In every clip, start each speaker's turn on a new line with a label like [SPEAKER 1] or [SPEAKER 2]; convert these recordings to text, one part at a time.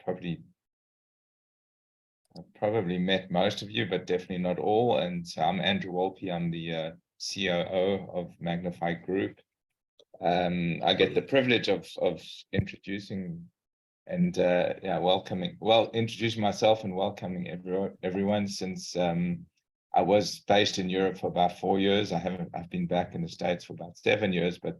[SPEAKER 1] probably met most of you, but definitely not all. And so I'm Andrew Wolpe. I'm the COO of Magnify Group. I get the privilege of introducing and introducing myself and welcoming everyone since I was based in Europe for about 4 years. I've been back in the States for about 7 years, but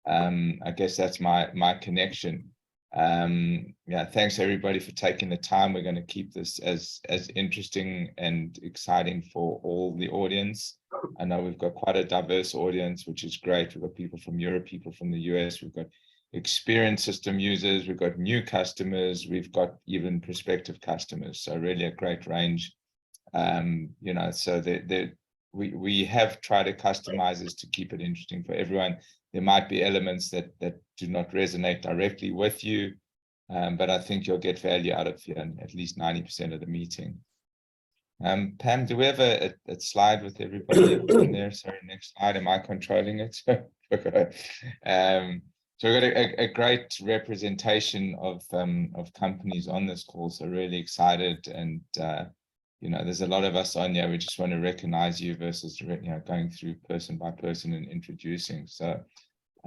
[SPEAKER 1] I guess that's my connection. Thanks everybody for taking the time. We're going to keep this as interesting and exciting for all the audience. I know we've got quite a diverse audience, which is great. We've got people from Europe, people from the US, we've got experienced system users, we've got new customers, we've got even prospective customers. So really a great range. So we have tried to customize this to keep it interesting for everyone. There might be elements that do not resonate directly with you, but I think you'll get value out of at least 90% of the meeting. Pam, do we have a slide with everybody in there? Sorry, next slide. Am I controlling it? So we've got a great representation of companies on this call. So really excited, and there's a lot of us on here. We just want to recognize you versus going through person by person and introducing. So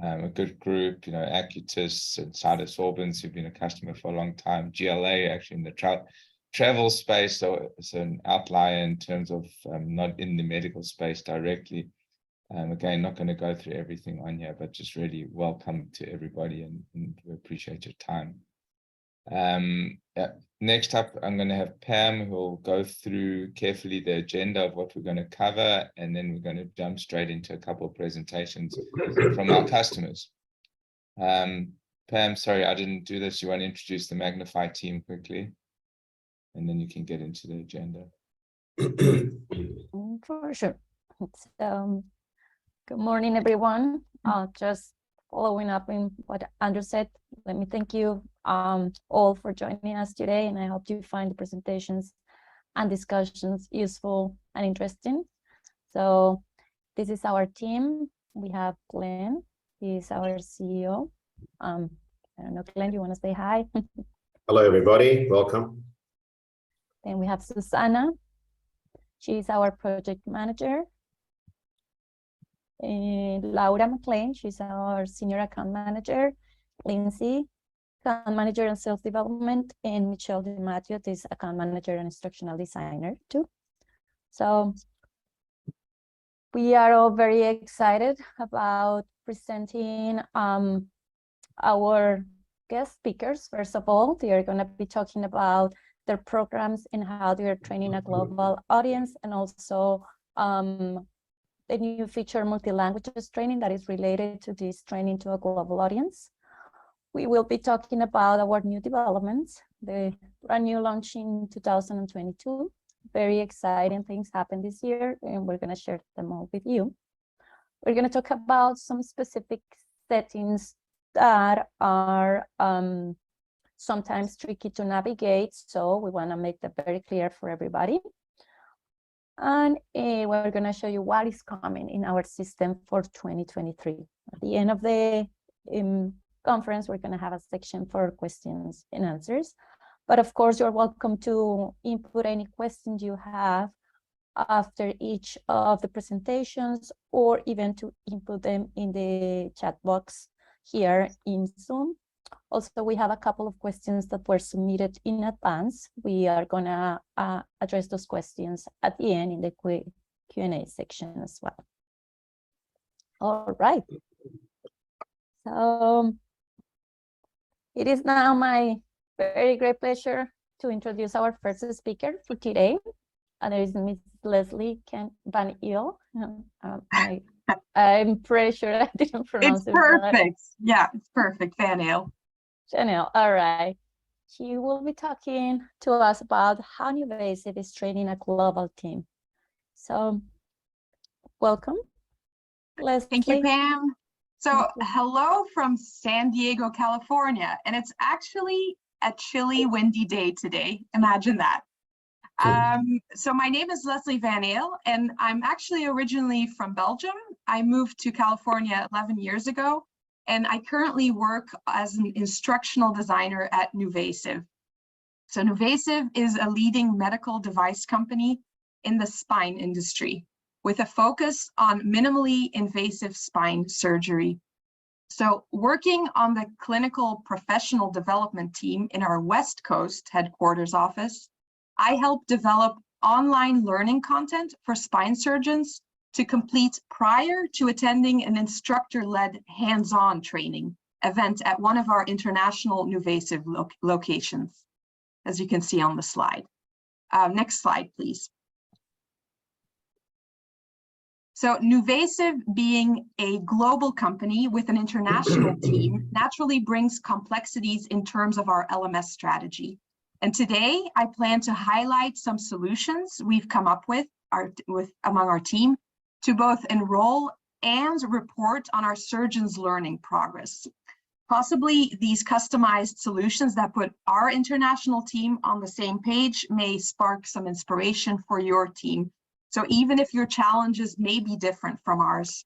[SPEAKER 1] a good group, Acutus and Cytosorbents, who've been a customer for a long time. GLA, actually in the travel space, so it's an outlier in terms of not in the medical space directly. Again, not going to go through everything on here, but just really welcome to everybody, and we appreciate your time. Next up, I'm going to have Pam, who will go through carefully the agenda of what we're going to cover, and then we're going to jump straight into a couple of presentations from our customers. Pam, sorry, I didn't do this. You want to introduce the Magnify team quickly, and then you can get into the agenda.
[SPEAKER 2] For sure. So, good morning, everyone. Just following up in what Andrew said, let me thank you all for joining us today, and I hope you find the presentations and discussions useful and interesting. So this is our team. We have Glenn, he's our CEO. I don't know, Glenn, you want to say hi?
[SPEAKER 3] Hello, everybody. Welcome.
[SPEAKER 2] Then we have Susanna. She's our project manager. And Laura McClain, she's our senior account manager. Lindsay, account manager and sales development, and Michele DeMatteo is account manager and instructional designer too. So we are all very excited about presenting our guest speakers. First of all, they are going to be talking about their programs and how they are training a global audience, and also the new feature multi-languages training that is related to this training to a global audience. We will be talking about our new developments, the brand new launch in 2022. Very exciting things happened this year, and we're going to share them all with you. We're going to talk about some specific settings that are sometimes tricky to navigate, so we want to make that very clear for everybody. And we're going to show you what is coming in our system for 2023. At the end of the conference, we're going to have a section for questions and answers. But of course, you're welcome to input any questions you have after each of the presentations, or even to input them in the chat box here in Zoom. Also, we have a couple of questions that were submitted in advance. We are going to address those questions at the end in the Q&A section as well. All right. So it is now my very great pleasure to introduce our first speaker for today. And there is Miss Leslie Van Eel. I'm pretty sure I didn't pronounce it.
[SPEAKER 4] It's perfect. Yeah, it's perfect. Van Eel.
[SPEAKER 2] Chanel, all right. She will be talking to us about how NuVasive is training a global team. So, welcome, Leslie.
[SPEAKER 4] Thank you, Pam. So, hello from San Diego, California, and it's actually a chilly, windy day today. Imagine that. So my name is Leslie Van Eel, and I'm actually originally from Belgium. I moved to California 11 years ago, and I currently work as an instructional designer at NuVasive. So NuVasive is a leading medical device company in the spine industry with a focus on minimally invasive spine surgery. So working on the clinical professional development team in our West Coast headquarters office, I help develop online learning content for spine surgeons to complete prior to attending an instructor-led hands-on training event at one of our international NuVasive locations, as you can see on the slide. Next slide, please. So NuVasive, being a global company with an international team, naturally brings complexities in terms of our LMS strategy. And today, I plan to highlight some solutions we've come up with among our team to both enroll and report on our surgeons' learning progress. Possibly these customized solutions that put our international team on the same page may spark some inspiration for your team. So even if your challenges may be different from ours.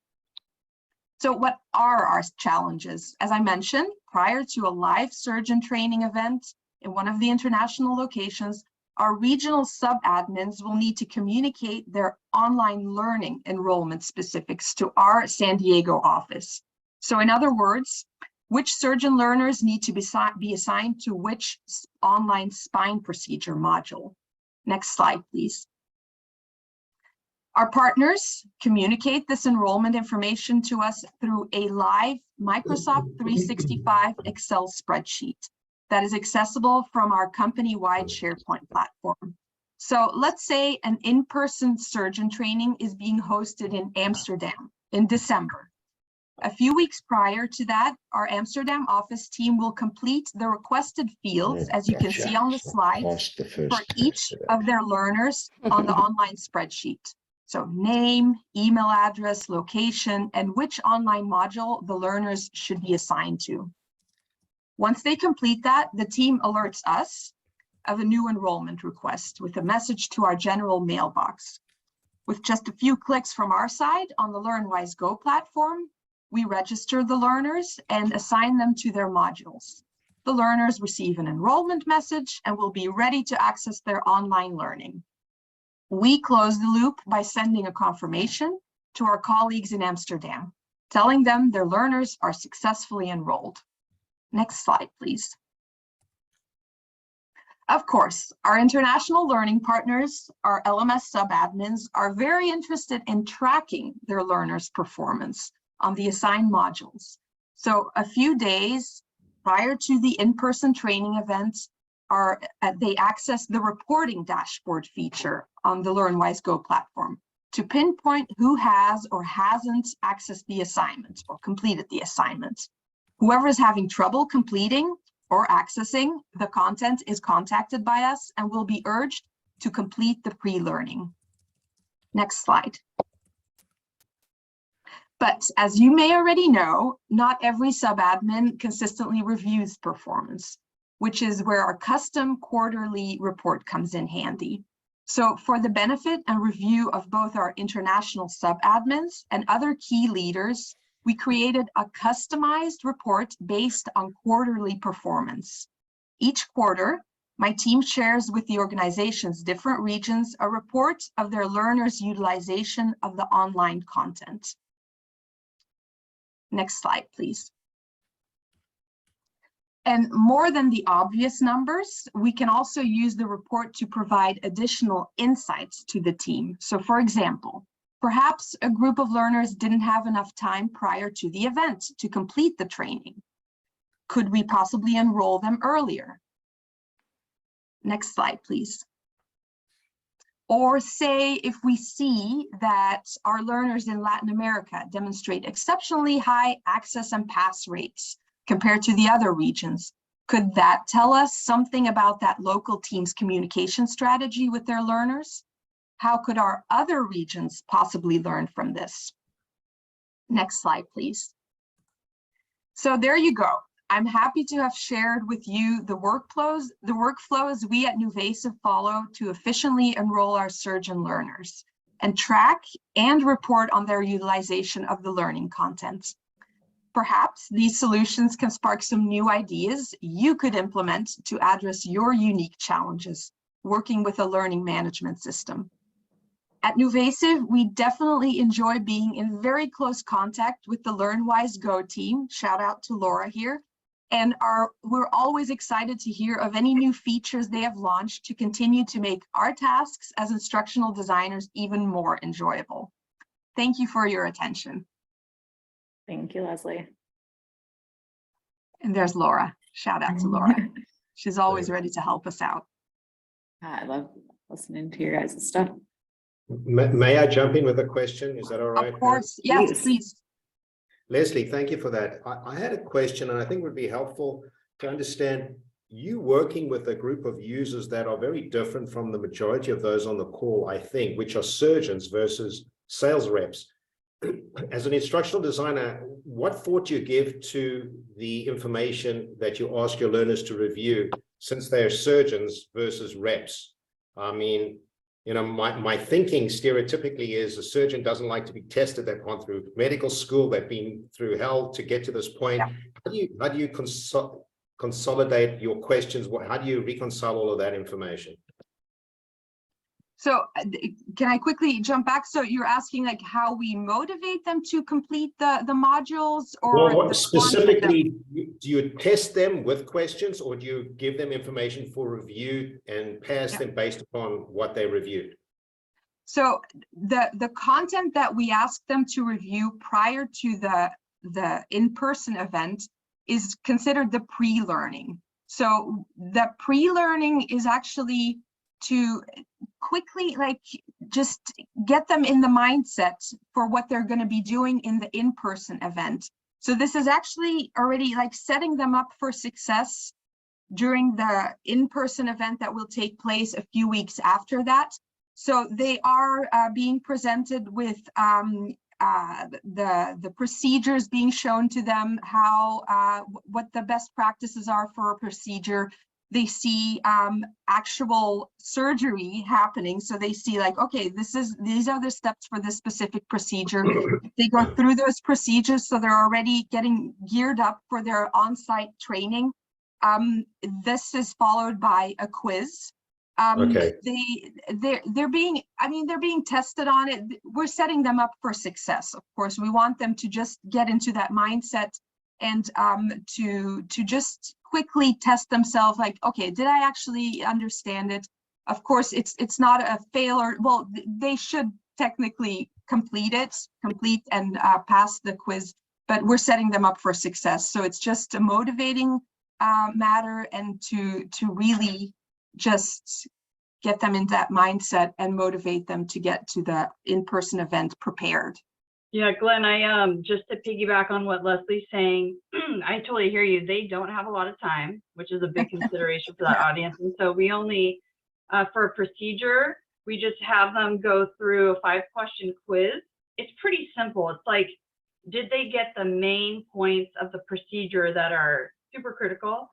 [SPEAKER 4] So what are our challenges? As I mentioned, prior to a live surgeon training event in one of the international locations, our regional sub-admins will need to communicate their online learning enrollment specifics to our San Diego office. So in other words, which surgeon learners need to be assigned to which online spine procedure module. Next slide, please. Our partners communicate this enrollment information to us through a live Microsoft 365 Excel spreadsheet that is accessible from our company-wide SharePoint platform. So let's say an in-person surgeon training is being hosted in Amsterdam in December. A few weeks prior to that, our Amsterdam office team will complete the requested fields, as you can see on the slide, for each of their learners on the online spreadsheet. So name, email address, location, and which online module the learners should be assigned to. Once they complete that, the team alerts us of a new enrollment request with a message to our general mailbox. With just a few clicks from our side on the Learn-WiseGo platform, we register the learners and assign them to their modules. The learners receive an enrollment message and will be ready to access their online learning. We close the loop by sending a confirmation to our colleagues in Amsterdam, telling them their learners are successfully enrolled. Next slide, please. Of course, our international learning partners, our LMS sub-admins, are very interested in tracking their learners' performance on the assigned modules. So a few days prior to the in-person training events, they access the reporting dashboard feature on the Learn-WiseGo platform to pinpoint who has or hasn't accessed the assignment or completed the assignment. Whoever is having trouble completing or accessing the content is contacted by us and will be urged to complete the pre-learning. Next slide. But as you may already know, not every sub-admin consistently reviews performance, which is where our custom quarterly report comes in handy. So for the benefit and review of both our international sub-admins and other key leaders, we created a customized report based on quarterly performance. Each quarter, my team shares with the organization's different regions a report of their learners' utilization of the online content. Next slide, please. And more than the obvious numbers, we can also use the report to provide additional insights to the team. So for example, perhaps a group of learners didn't have enough time prior to the event to complete the training. Could we possibly enroll them earlier? Next slide, please. Or say if we see that our learners in Latin America demonstrate exceptionally high access and pass rates compared to the other regions, could that tell us something about that local team's communication strategy with their learners? How could our other regions possibly learn from this? Next slide, please. So there you go. I'm happy to have shared with you the workflows we at NuVasive follow to efficiently enroll our surgeon learners and track and report on their utilization of the learning content. Perhaps these solutions can spark some new ideas you could implement to address your unique challenges working with a learning management system. At NuVasive, we definitely enjoy being in very close contact with the Learn-WiseGo team. Shout out to Laura here. And we're always excited to hear of any new features they have launched to continue to make our tasks as instructional designers even more enjoyable. Thank you for your attention.
[SPEAKER 5] Thank you, Leslie.
[SPEAKER 4] And there's Laura. Shout out to Laura. She's always ready to help us out.
[SPEAKER 5] I love listening to your guys' stuff.
[SPEAKER 3] May I jump in with a question? Is that all right?
[SPEAKER 4] Of course, yes, please.
[SPEAKER 3] Leslie, thank you for that. I had a question, and I think it would be helpful to understand you working with a group of users that are very different from the majority of those on the call, I think, which are surgeons versus sales reps. As an instructional designer, what thought do you give to the information that you ask your learners to review, since they're surgeons versus reps? I mean, you know, my thinking stereotypically is a surgeon doesn't like to be tested. They've gone through medical school. They've been through hell to get to this point. Yeah. How do you consolidate your questions? How do you reconcile all of that information?
[SPEAKER 4] So can I quickly jump back? So you're asking like how we motivate them to complete the modules, or
[SPEAKER 3] well, specifically, do you test them with questions, or do you give them information for review and pass them based upon what they reviewed?
[SPEAKER 4] So the content that we ask them to review prior to the in-person event is considered the pre-learning. So the pre-learning is actually to quickly just get them in the mindset for what they're going to be doing in the in-person event. So this is actually already setting them up for success during the in-person event that will take place a few weeks after that. So they are being presented with the procedures being shown to them, how what the best practices are for a procedure. They see actual surgery happening. So they see okay, these are the steps for this specific procedure. They go through those procedures, so they're already getting geared up for their on-site training. This is followed by a quiz.
[SPEAKER 3] Okay.
[SPEAKER 4] They're being tested on it. We're setting them up for success. Of course, we want them to just get into that mindset and to just quickly test themselves, okay, did I actually understand it? Of course, it's not a fail, or well, they should technically complete and pass the quiz, but we're setting them up for success. So it's just a motivating matter, and to really just get them into that mindset and motivate them to get to the in-person event prepared.
[SPEAKER 6] Yeah, Glenn, I just to piggyback on what Leslie's saying, I totally hear you. They don't have a lot of time, which is a big consideration for that audience. And so we only, for a procedure, we just have them go through a 5-question quiz. It's pretty simple. It's like, did they get the main points of the procedure that are super critical?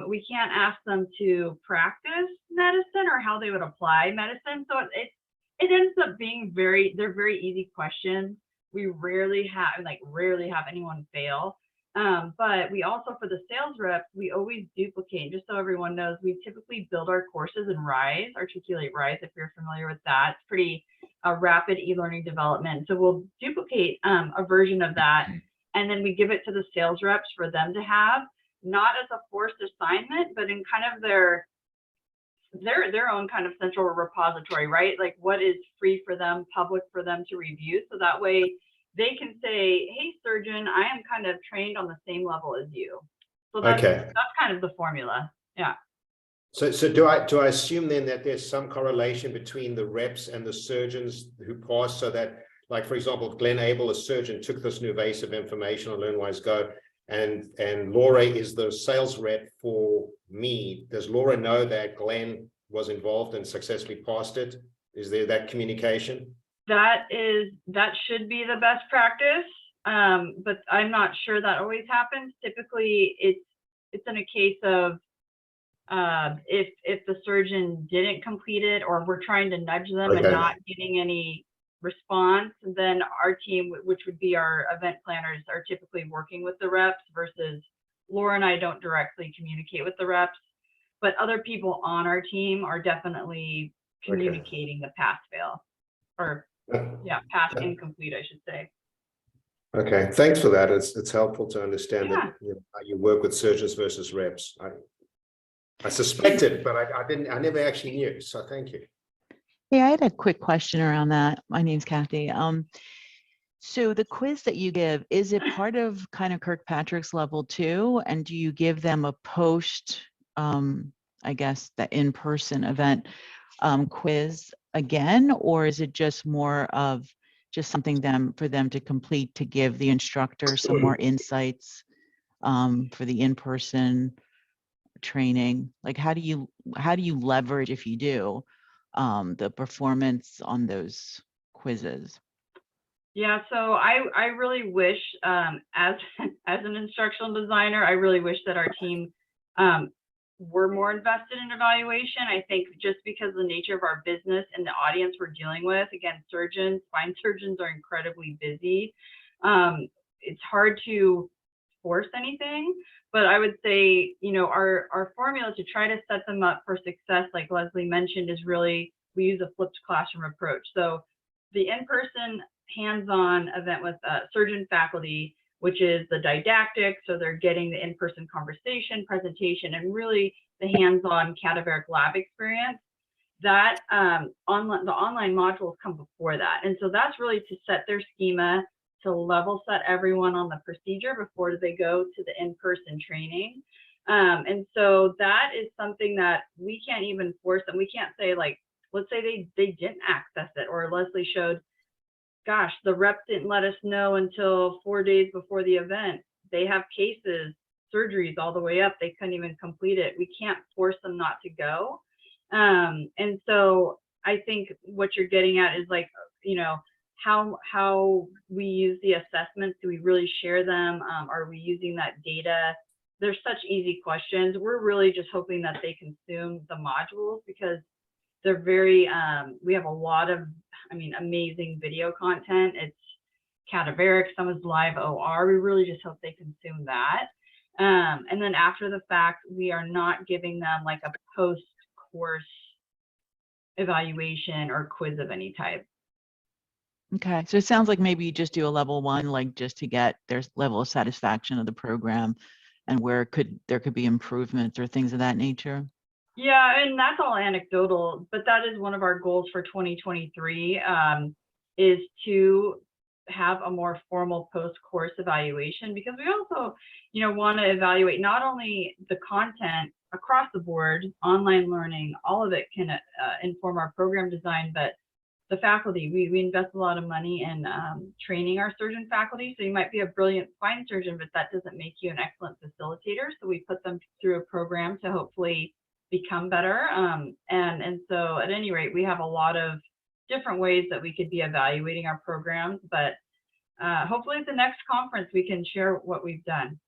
[SPEAKER 6] We can't ask them to practice medicine or how they would apply medicine. So it ends up being they're very easy questions. We rarely have anyone fail. But we also, for the sales reps, we always duplicate. Just so everyone knows, we typically build our courses in Rise, Articulate Rise, if you're familiar with that. It's pretty rapid e-learning development. So we'll duplicate a version of that, and then we give it to the sales reps for them to have, not as a forced assignment, but in kind of their own kind of central repository, right? Like what is free for them, public for them to review. So that way they can say, hey, surgeon, I am kind of trained on the same level as you. So that's kind of the formula. Yeah.
[SPEAKER 3] So do I assume then that there's some correlation between the reps and the surgeons who pass, so that, like, for example, Glenn Abel, a surgeon, took this NuVasive information on Learn-WiseGo, and Laura is the sales rep for me. Does Laura know that Glenn was involved and successfully passed it? Is there that communication?
[SPEAKER 6] That should be the best practice, but I'm not sure that always happens. Typically, it's in a case of if the surgeon didn't complete it, or we're trying to nudge them and not getting any response, then our team, which would be our event planners, are typically working with the reps versus Laura and I don't directly communicate with the reps, but other people on our team are definitely communicating the pass fail, or pass incomplete, I should say.
[SPEAKER 3] Okay, thanks for that. It's helpful to understand
[SPEAKER 6] Yeah.
[SPEAKER 3] that, you know, how you work with surgeons versus reps. I suspected, but I never actually knew. So thank you.
[SPEAKER 7] Yeah, I had a quick question around that. My name's Kathy. So the quiz that you give, is it part of kind of Kirkpatrick's level 2? And do you give them a post, I guess, the in-person event quiz again, or is it just more of just something for them to complete to give the instructor some more insights for the in-person training? Like, how do you leverage, if you do, the performance on those quizzes?
[SPEAKER 6] Yeah, so I really wish, as an instructional designer, I really wish that our team were more invested in evaluation. I think just because of the nature of our business and the audience we're dealing with, again, surgeons, spine surgeons are incredibly busy. It's hard to force anything, but I would say, you know, our formula to try to set them up for success, like Leslie mentioned, is really, we use a flipped classroom approach. So the in-person hands-on event with surgeon faculty, which is the didactic, so they're getting the in-person conversation, presentation, and really the hands-on cadaveric lab experience. That the online modules come before that, and so that's really to set their schema, to level set everyone on the procedure before they go to the in-person training. And so that is something that we can't even force them. We can't say, like, let's say they didn't access it, or Leslie showed, gosh, the rep didn't let us know until 4 days before the event. They have cases, surgeries all the way up. They couldn't even complete it. We can't force them not to go. And so I think what you're getting at is, like, you know, how we use the assessments. Do we really share them? Are we using that data? There's such easy questions. We're really just hoping that they consume the modules, because they're very, we have a lot of, I mean, amazing video content. It's cadaveric, some is live OR. We really just hope they consume that. And then after the fact, we are not giving them like a post-course evaluation or quiz of any type.
[SPEAKER 7] Okay, so it sounds like maybe you just do a level 1, like just to get their level of satisfaction of the program, and where there could be improvements or things of that nature.
[SPEAKER 6] Yeah, and that's all anecdotal, but that is one of our goals for 2023, is to have a more formal post-course evaluation, because we also, you know, want to evaluate not only the content across the board, online learning, all of it can inform our program design, but the faculty, we invest a lot of money in training our surgeon faculty. So you might be a brilliant spine surgeon, but that doesn't make you an excellent facilitator. So we put them through a program to hopefully become better. And so at any rate, we have a lot of different ways that we could be evaluating our programs, but hopefully at the next conference, we can share what we've done.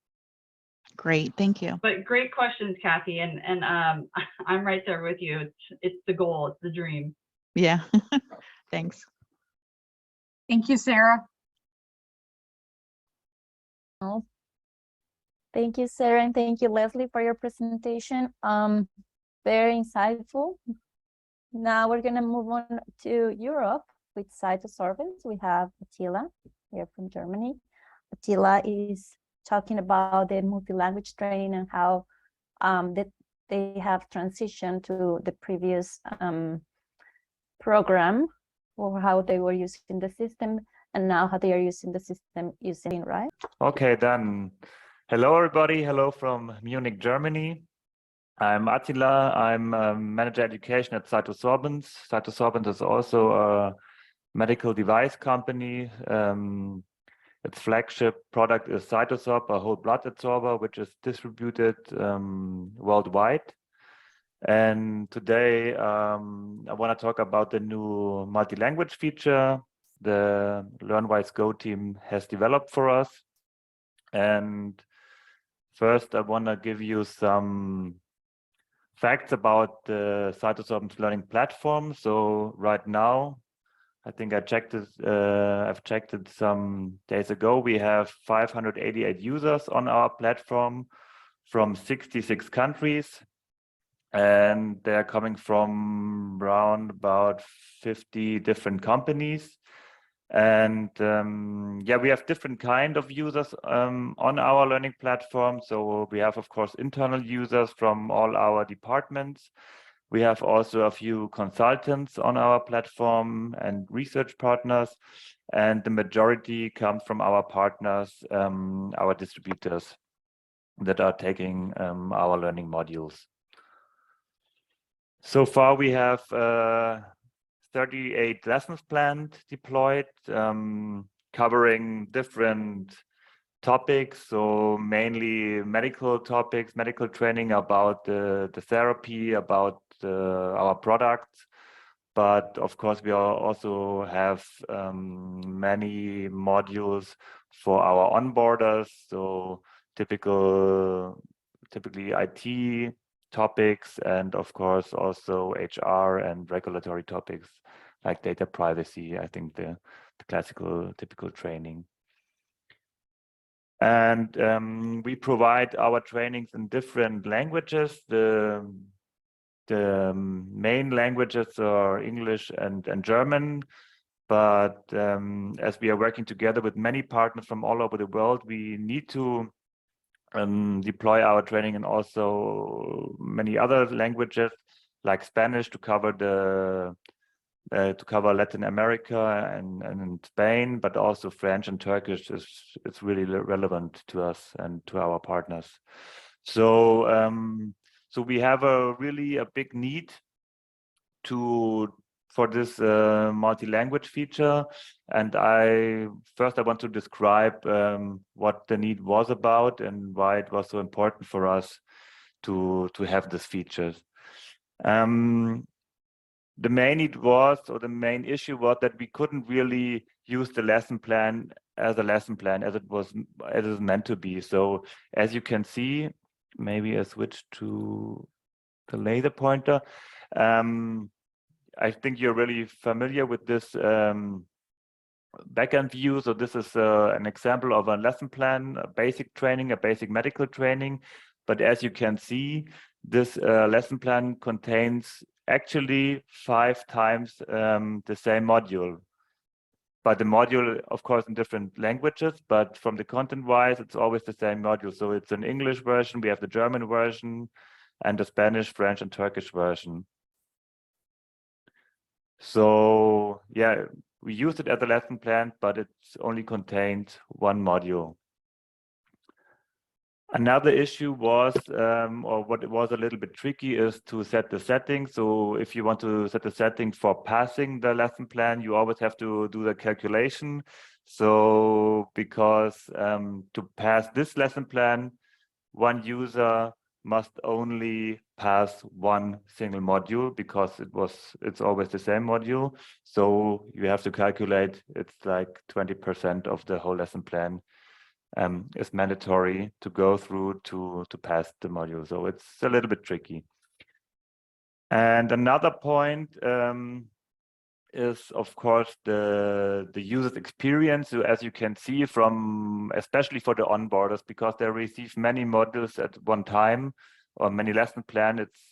[SPEAKER 7] Great, thank you.
[SPEAKER 6] But great questions, Kathy. And I'm right there with you. It's the goal, it's the dream.
[SPEAKER 7] Yeah, thanks.
[SPEAKER 4] Thank you, Sarah.
[SPEAKER 2] Oh, thank you, Sarah, and thank you, Leslie, for your presentation. Very insightful. Now we're going to move on to Europe with Cytosorbents. We have Attila here from Germany. Attila is talking about the multi-language training and how that they have transitioned to the previous program, or how they were using the system, and now how they are using the system using, right?
[SPEAKER 8] Okay, then. Hello, everybody. Hello from Munich, Germany. I'm Attila. I'm Manager Education at Cytosorbents. Cytosorbents is also a medical device company. Its flagship product is Cytosorb, a whole blood adsorber, which is distributed worldwide. And today I want to talk about the new multi-language feature the Learn-WiseGo team has developed for us. And first, I want to give you some facts about the Cytosorbents learning platform. So right now, I think I checked it. I've checked it some days ago. We have 588 users on our platform from 66 countries, and they're coming from around about 50 different companies. And yeah, we have different kind of users on our learning platform. So we have, of course, internal users from all our departments. We have also a few consultants on our platform and research partners, and the majority comes from our partners, our distributors that are taking our learning modules. So far, we have 38 lessons planned deployed, covering different topics. So mainly medical topics, medical training about the therapy, about our products. But of course, we also have many modules for our onboarders. So typically IT topics, and of course also HR and regulatory topics like data privacy. I think the typical training. And we provide our trainings in different languages. The main languages are English and German. But as we are working together with many partners from all over the world, we need to deploy our training in also many other languages, like Spanish to cover Latin America and Spain, but also French and Turkish is really relevant to us and to our partners. So so we have a big need for this multi-language feature, and I want to describe what the need was about and why it was so important for us to have this feature. The main need was, or the main issue was, that we couldn't really use the lesson plan as a lesson plan as it was meant to be. So as you can see, maybe I switch to the laser pointer. I think you're really familiar with this backend view. So this is an example of a lesson plan, a basic training, a basic medical training. But as you can see, this lesson plan contains actually 5 times the same module. But the module, of course, in different languages, but from the content-wise, it's always the same module. So it's an English version, we have the German version, and the Spanish, French, and Turkish version. So yeah, we used it as a lesson plan, but it's only contained 1 module. Another issue was, or what it was a little bit tricky, is to set the settings. So if you want to set the setting for passing the lesson plan, you always have to do the calculation. So because to pass this lesson plan, 1 user must only pass 1 single module, because it's always the same module. So you have to calculate, it's like 20% of the whole lesson plan is mandatory to go through to pass the module. So it's a little bit tricky. And another point is, of course, the user's experience. So as you can see from, especially for the onboarders, because they receive many modules at one time or many lesson plan, it's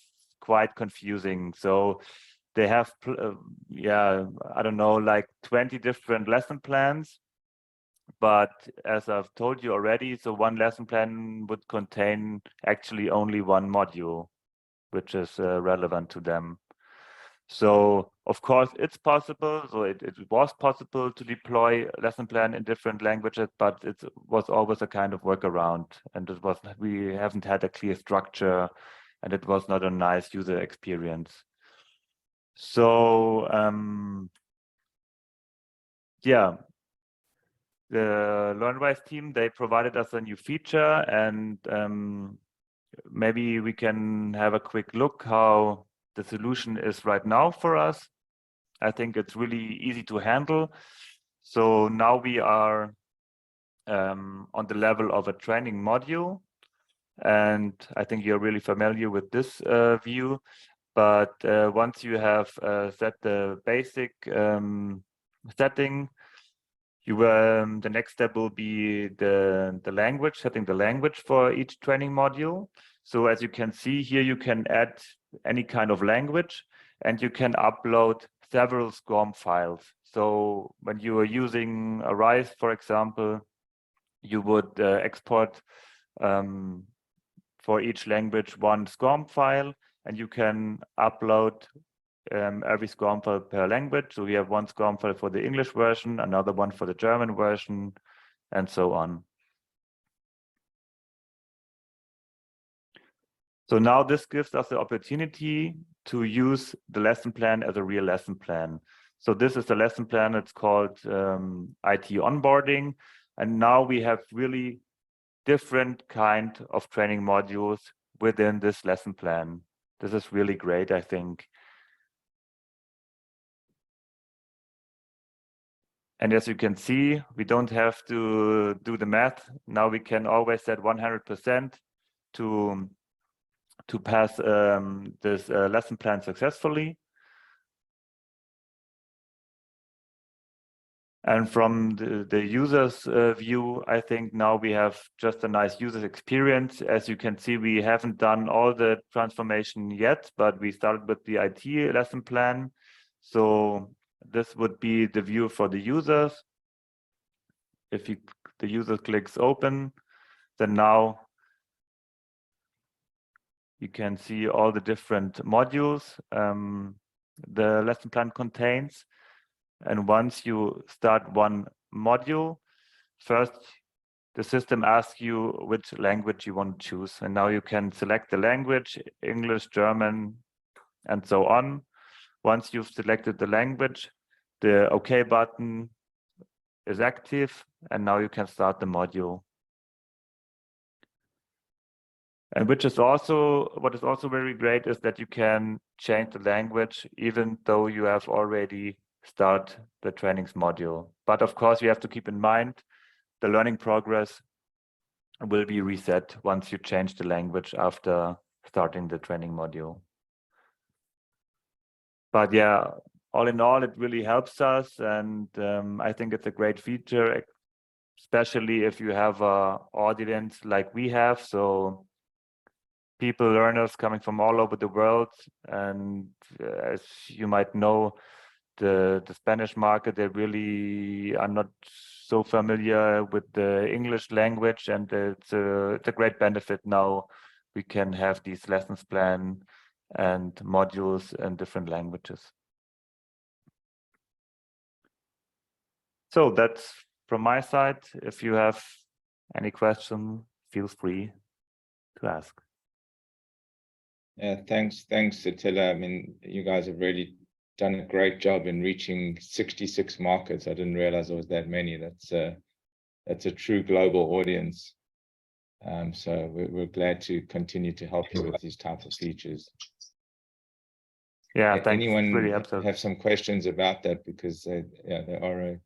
[SPEAKER 8] quite confusing. So they have, I don't know, like 20 different lesson plans. But as I've told you already, so 1 lesson plan would contain actually only 1 module, which is relevant to them. So of course it's possible. So it was possible to deploy a lesson plan in different languages, but it was always a kind of workaround, and we haven't had a clear structure, and it was not a nice user experience. So yeah. The LearnWise team, they provided us a new feature, and maybe we can have a quick look how the solution is right now for us. I think it's really easy to handle. So now we are on the level of a training module, and I think you're really familiar with this view. But once you have set the basic setting. The next step will be the language, setting the language for each training module. So as you can see here, you can add any kind of language, and you can upload several SCORM files. So when you are using Arise, for example, you would export for each language one SCORM file, and you can upload every SCORM file per language. So we have one SCORM file for the English version, another one for the German version, and so on. So now this gives us the opportunity to use the lesson plan as a real lesson plan. So this is the lesson plan. It's called IT onboarding. And now we have really different kind of training modules within this lesson plan. This is really great, I think. And as you can see, we don't have to do the math. Now we can always set 100% to pass this lesson plan successfully. And from the user's view, I think now we have just a nice user experience. As you can see, we haven't done all the transformation yet, but we started with the IT lesson plan. So this would be the view for the users. If the user clicks open, then now you can see all the different modules the lesson plan contains. And once you start one module, first the system asks you which language you want to choose. And now you can select the language, English, German, and so on. Once you've selected the language, the OK button is active, and now you can start the module. And what is also very great is that you can change the language even though you have already started the trainings module. But of course, you have to keep in mind the learning progress will be reset once you change the language after starting the training module. But yeah, all in all, it really helps us, and I think it's a great feature, especially if you have an audience like we have. So people, learners coming from all over the world, and as you might know, the Spanish market, they really are not so familiar with the English language, and it's a great benefit now. We can have these lessons plan and modules in different languages. So that's from my side. If you have any question, feel free to ask.
[SPEAKER 1] Yeah, thanks, Attila. I mean, you guys have really done a great job in reaching 66 markets. I didn't realize there was that many. That's a true global audience. So we're glad to continue to help you with these type of features.
[SPEAKER 8] Yeah, thanks.
[SPEAKER 1] Anyone
[SPEAKER 8] really helps us.
[SPEAKER 1] have some questions about that, because they are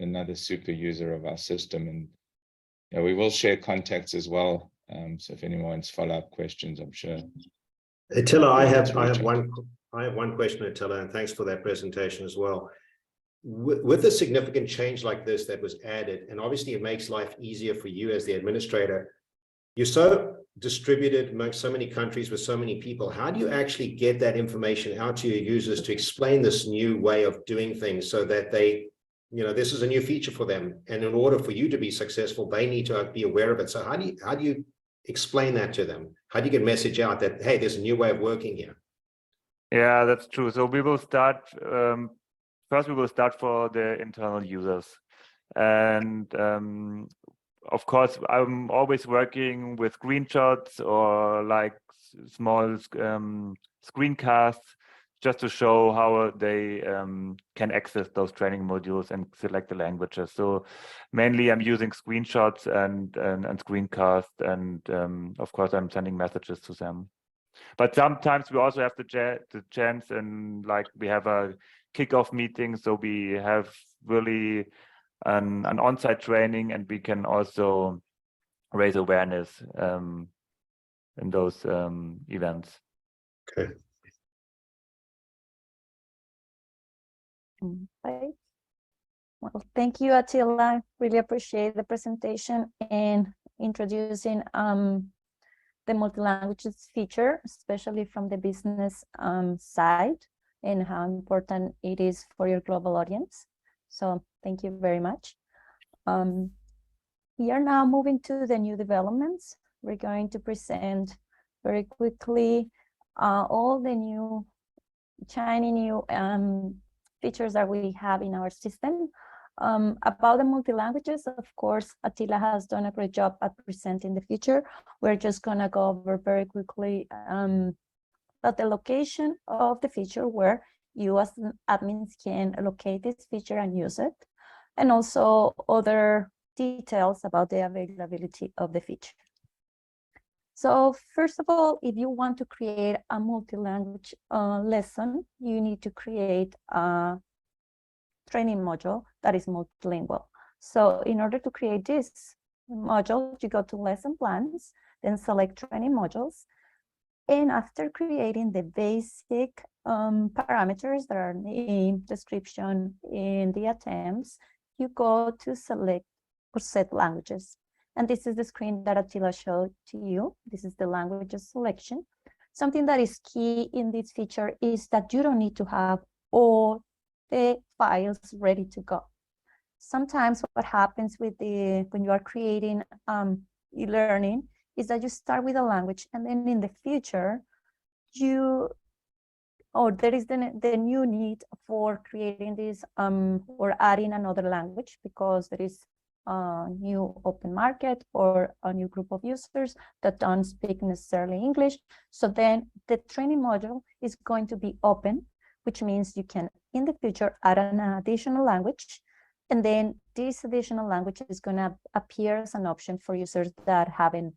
[SPEAKER 1] another super user of our system, and we will share contacts as well. So if anyone wants follow-up questions, I'm sure.
[SPEAKER 3] Attila, I have one question, Attila, and thanks for that presentation as well. With a significant change like this that was added, and obviously it makes life easier for you as the administrator, you're so distributed amongst so many countries with so many people. How do you actually get that information out to your users to explain this new way of doing things so that they, this is a new feature for them, and in order for you to be successful, they need to be aware of it. So how do you explain that to them? How do you get message out that, hey, there's a new way of working here?
[SPEAKER 8] Yeah, that's true. So we will start, first we will start for the internal users. And of course, I'm always working with screenshots or like small screencasts just to show how they can access those training modules and select the languages. So mainly I'm using screenshots and screencasts, and of course I'm sending messages to them. But sometimes we also have the chance, and like we have a kickoff meeting, so we have really an on-site training, and we can also raise awareness in those events.
[SPEAKER 3] Okay.
[SPEAKER 2] Okay. Well, thank you, Attila. Really appreciate the presentation and introducing the multi-languages feature, especially from the business side, and how important it is for your global audience. So thank you very much. We are now moving to the new developments. We're going to present very quickly all the new, shiny new features that we have in our system. About the multi-languages, of course, Attila has done a great job at presenting the feature. We're just gonna go over very quickly about the location of the feature where you as admins can locate this feature and use it, and also other details about the availability of the feature. So first of all, if you want to create a multi-language lesson, you need to create a training module that is multilingual. So in order to create this module, you go to lesson plans, then select training modules. And after creating the basic parameters that are name, description, and the attempts, you go to select or set languages. And this is the screen that Attila showed to you. This is the languages selection. Something that is key in this feature is that you don't need to have all the files ready to go. Sometimes what happens with when you are creating e-learning is that you start with a language, and then in the future there is the new need for creating this or adding another language because there is a new open market or a new group of users that don't speak necessarily English. So then the training module is going to be open, which means you can in the future add an additional language, and then this additional language is going to appear as an option for users that haven't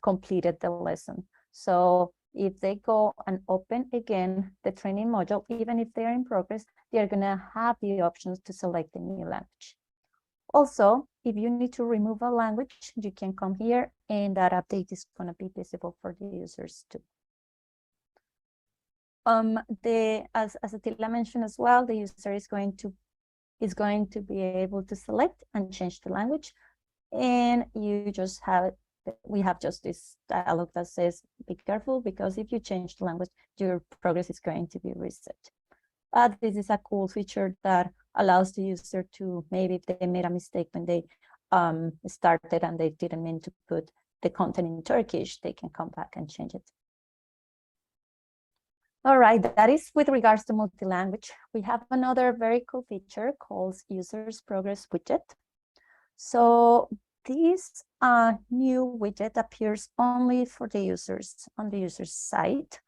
[SPEAKER 2] completed the lesson. So if they go and open again the training module, even if they are in progress, they are going to have the options to select the new language. Also, if you need to remove a language, you can come here and that update is going to be visible for the users too. As Attila mentioned as well, the user is going to be able to select and change the language, and you just have we have just this dialog that says be careful, because if you change the language, your progress is going to be reset. This is a cool feature that allows the user to, maybe if they made a mistake when they started and they didn't mean to put the content in Turkish, they can come back and change it. All right, that is with regards to multi-language. We have another very cool feature called Users Progress Widget. So this new widget appears only for the users on the user's site.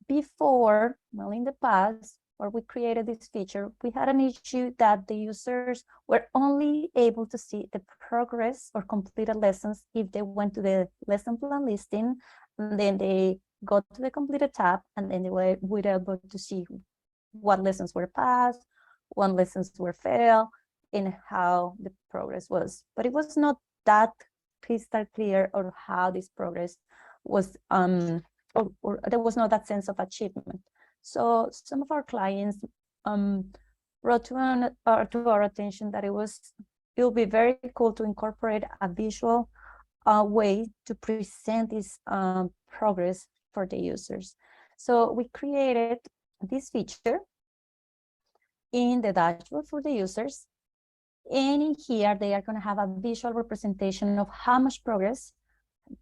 [SPEAKER 2] Before, well, in the past, where we created this feature, we had an issue that the users were only able to see the progress or completed lessons if they went to the lesson plan listing, and then they go to the completed tab, and then they were able to see what lessons were passed, what lessons were failed, and how the progress was. But it was not that crystal clear or how this progress was, or there was not that sense of achievement. So some of our clients brought to our attention that it will be very cool to incorporate a visual way to present this progress for the users. So we created this feature in the dashboard for the users, and in here they are going to have a visual representation of how much progress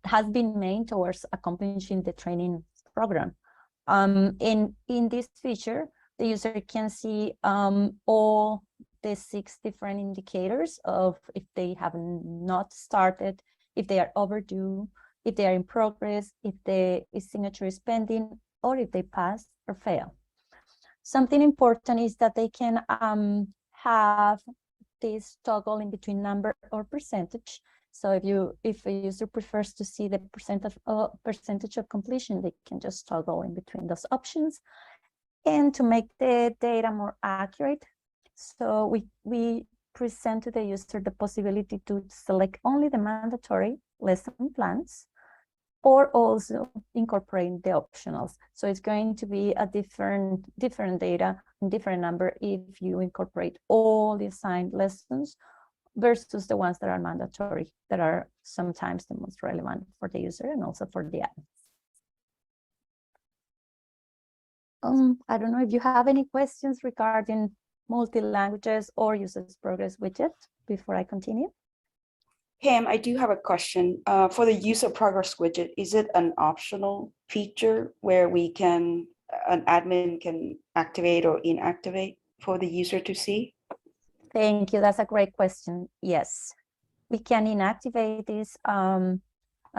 [SPEAKER 2] has been made towards accomplishing the training program. In this feature, the user can see all the 6 different indicators of if they have not started, if they are overdue, if they are in progress, if the signature is pending, or if they pass or fail. Something important is that they can have this toggle in between number or percentage. So if a user prefers to see the percentage of completion, they can just toggle in between those options. And to make the data more accurate, so we present to the user the possibility to select only the mandatory lesson plans, or also incorporating the optionals. So it's going to be a different data and different number if you incorporate all the assigned lessons versus the ones that are mandatory, that are sometimes the most relevant for the user and also for the admins. I don't know if you have any questions regarding multi-languages or users progress widget before I continue.
[SPEAKER 9] Pam, I do have a question. For the user progress widget, is it an optional feature where an admin can activate or inactivate for the user to see?
[SPEAKER 2] Thank you. That's a great question. Yes, we can inactivate this. And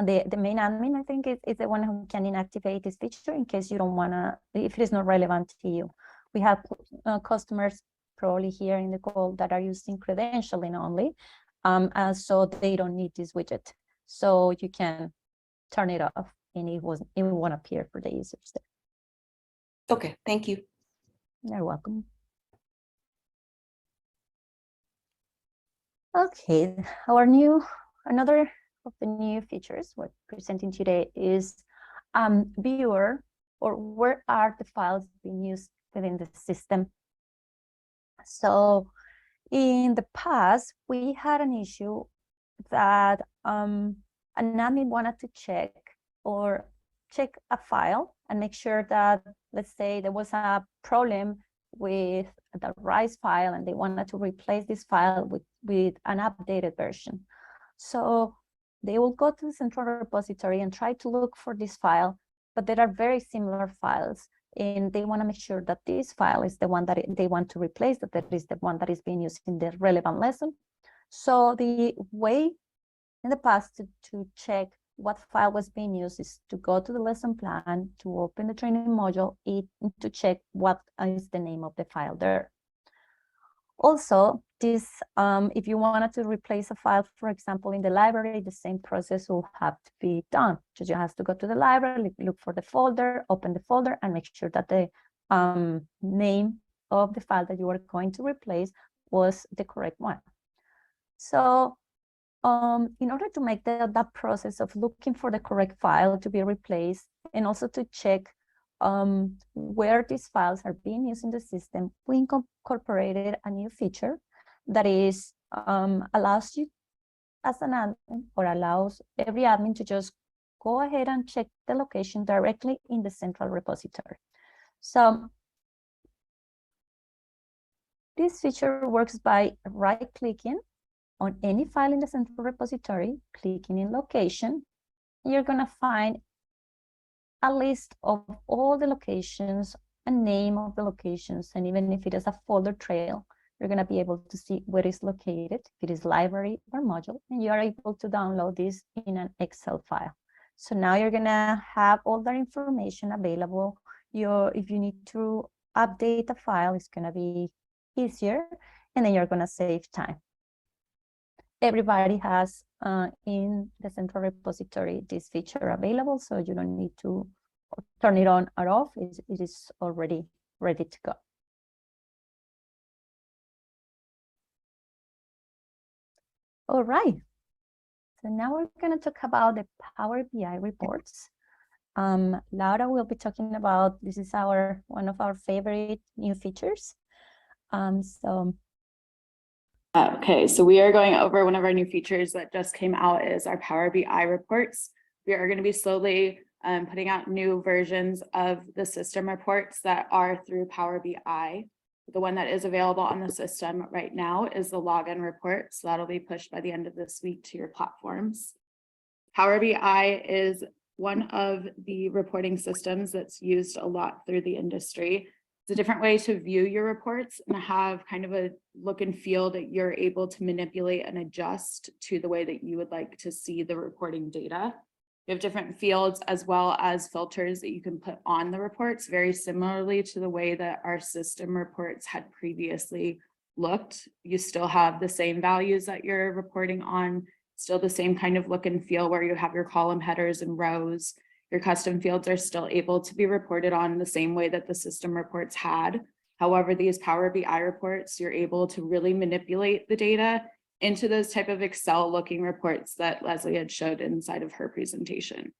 [SPEAKER 2] the main admin, I think, is the one who can inactivate this feature in case you don't want to, if it is not relevant to you. We have customers probably here in the call that are using credentialing only. So they don't need this widget. So you can turn it off and it won't appear for the users there.
[SPEAKER 9] Okay, thank you.
[SPEAKER 2] You're welcome. Okay, another of the new features we're presenting today is viewer, or where are the files being used within the system. So in the past, we had an issue that an admin wanted to check a file and make sure that, let's say, there was a problem with the RISE file and they wanted to replace this file with an updated version. So they will go to the central repository and try to look for this file, but there are very similar files, and they want to make sure that this file is the one that they want to replace, that is the one that is being used in the relevant lesson. So the way in the past to check what file was being used is to go to the lesson plan, to open the training module, to check what is the name of the file there. Also, this, if you wanted to replace a file, for example, in the library, the same process will have to be done. So you have to go to the library, look for the folder, open the folder, and make sure that the name of the file that you are going to replace was the correct one. So in order to make that process of looking for the correct file to be replaced, and also to check where these files are being used in the system, we incorporated a new feature that is allows you as an admin, or allows every admin to just go ahead and check the location directly in the central repository. So this feature works by right-clicking on any file in the central repository, clicking in location. You're going to find a list of all the locations, a name of the locations, and even if it is a folder trail, you're going to be able to see where it's located, if it is library or module, and you are able to download this in an Excel file. So now you're going to have all that information available. If you need to update a file, it's going to be easier, and then you're going to save time. Everybody has in the central repository this feature available, so you don't need to turn it on or off. It is already ready to go. All right, so now we're going to talk about the Power BI reports. Laura will be talking about, this is one of our favorite new features.
[SPEAKER 5] Okay, so we are going over one of our new features that just came out is our Power BI reports. We are going to be slowly putting out new versions of the system reports that are through Power BI. The one that is available on the system right now is the login report. So that'll be pushed by the end of this week to your platforms. Power BI is one of the reporting systems that's used a lot through the industry. It's a different way to view your reports and have kind of a look and feel that you're able to manipulate and adjust to the way that you would like to see the reporting data. You have different fields as well as filters that you can put on the reports, very similarly to the way that our system reports had previously looked. You still have the same values that you're reporting on, still the same kind of look and feel where you have your column headers and rows. Your custom fields are still able to be reported on the same way that the system reports had. However, these Power BI reports, you're able to really manipulate the data into those type of Excel looking reports that Leslie had showed inside of her presentation.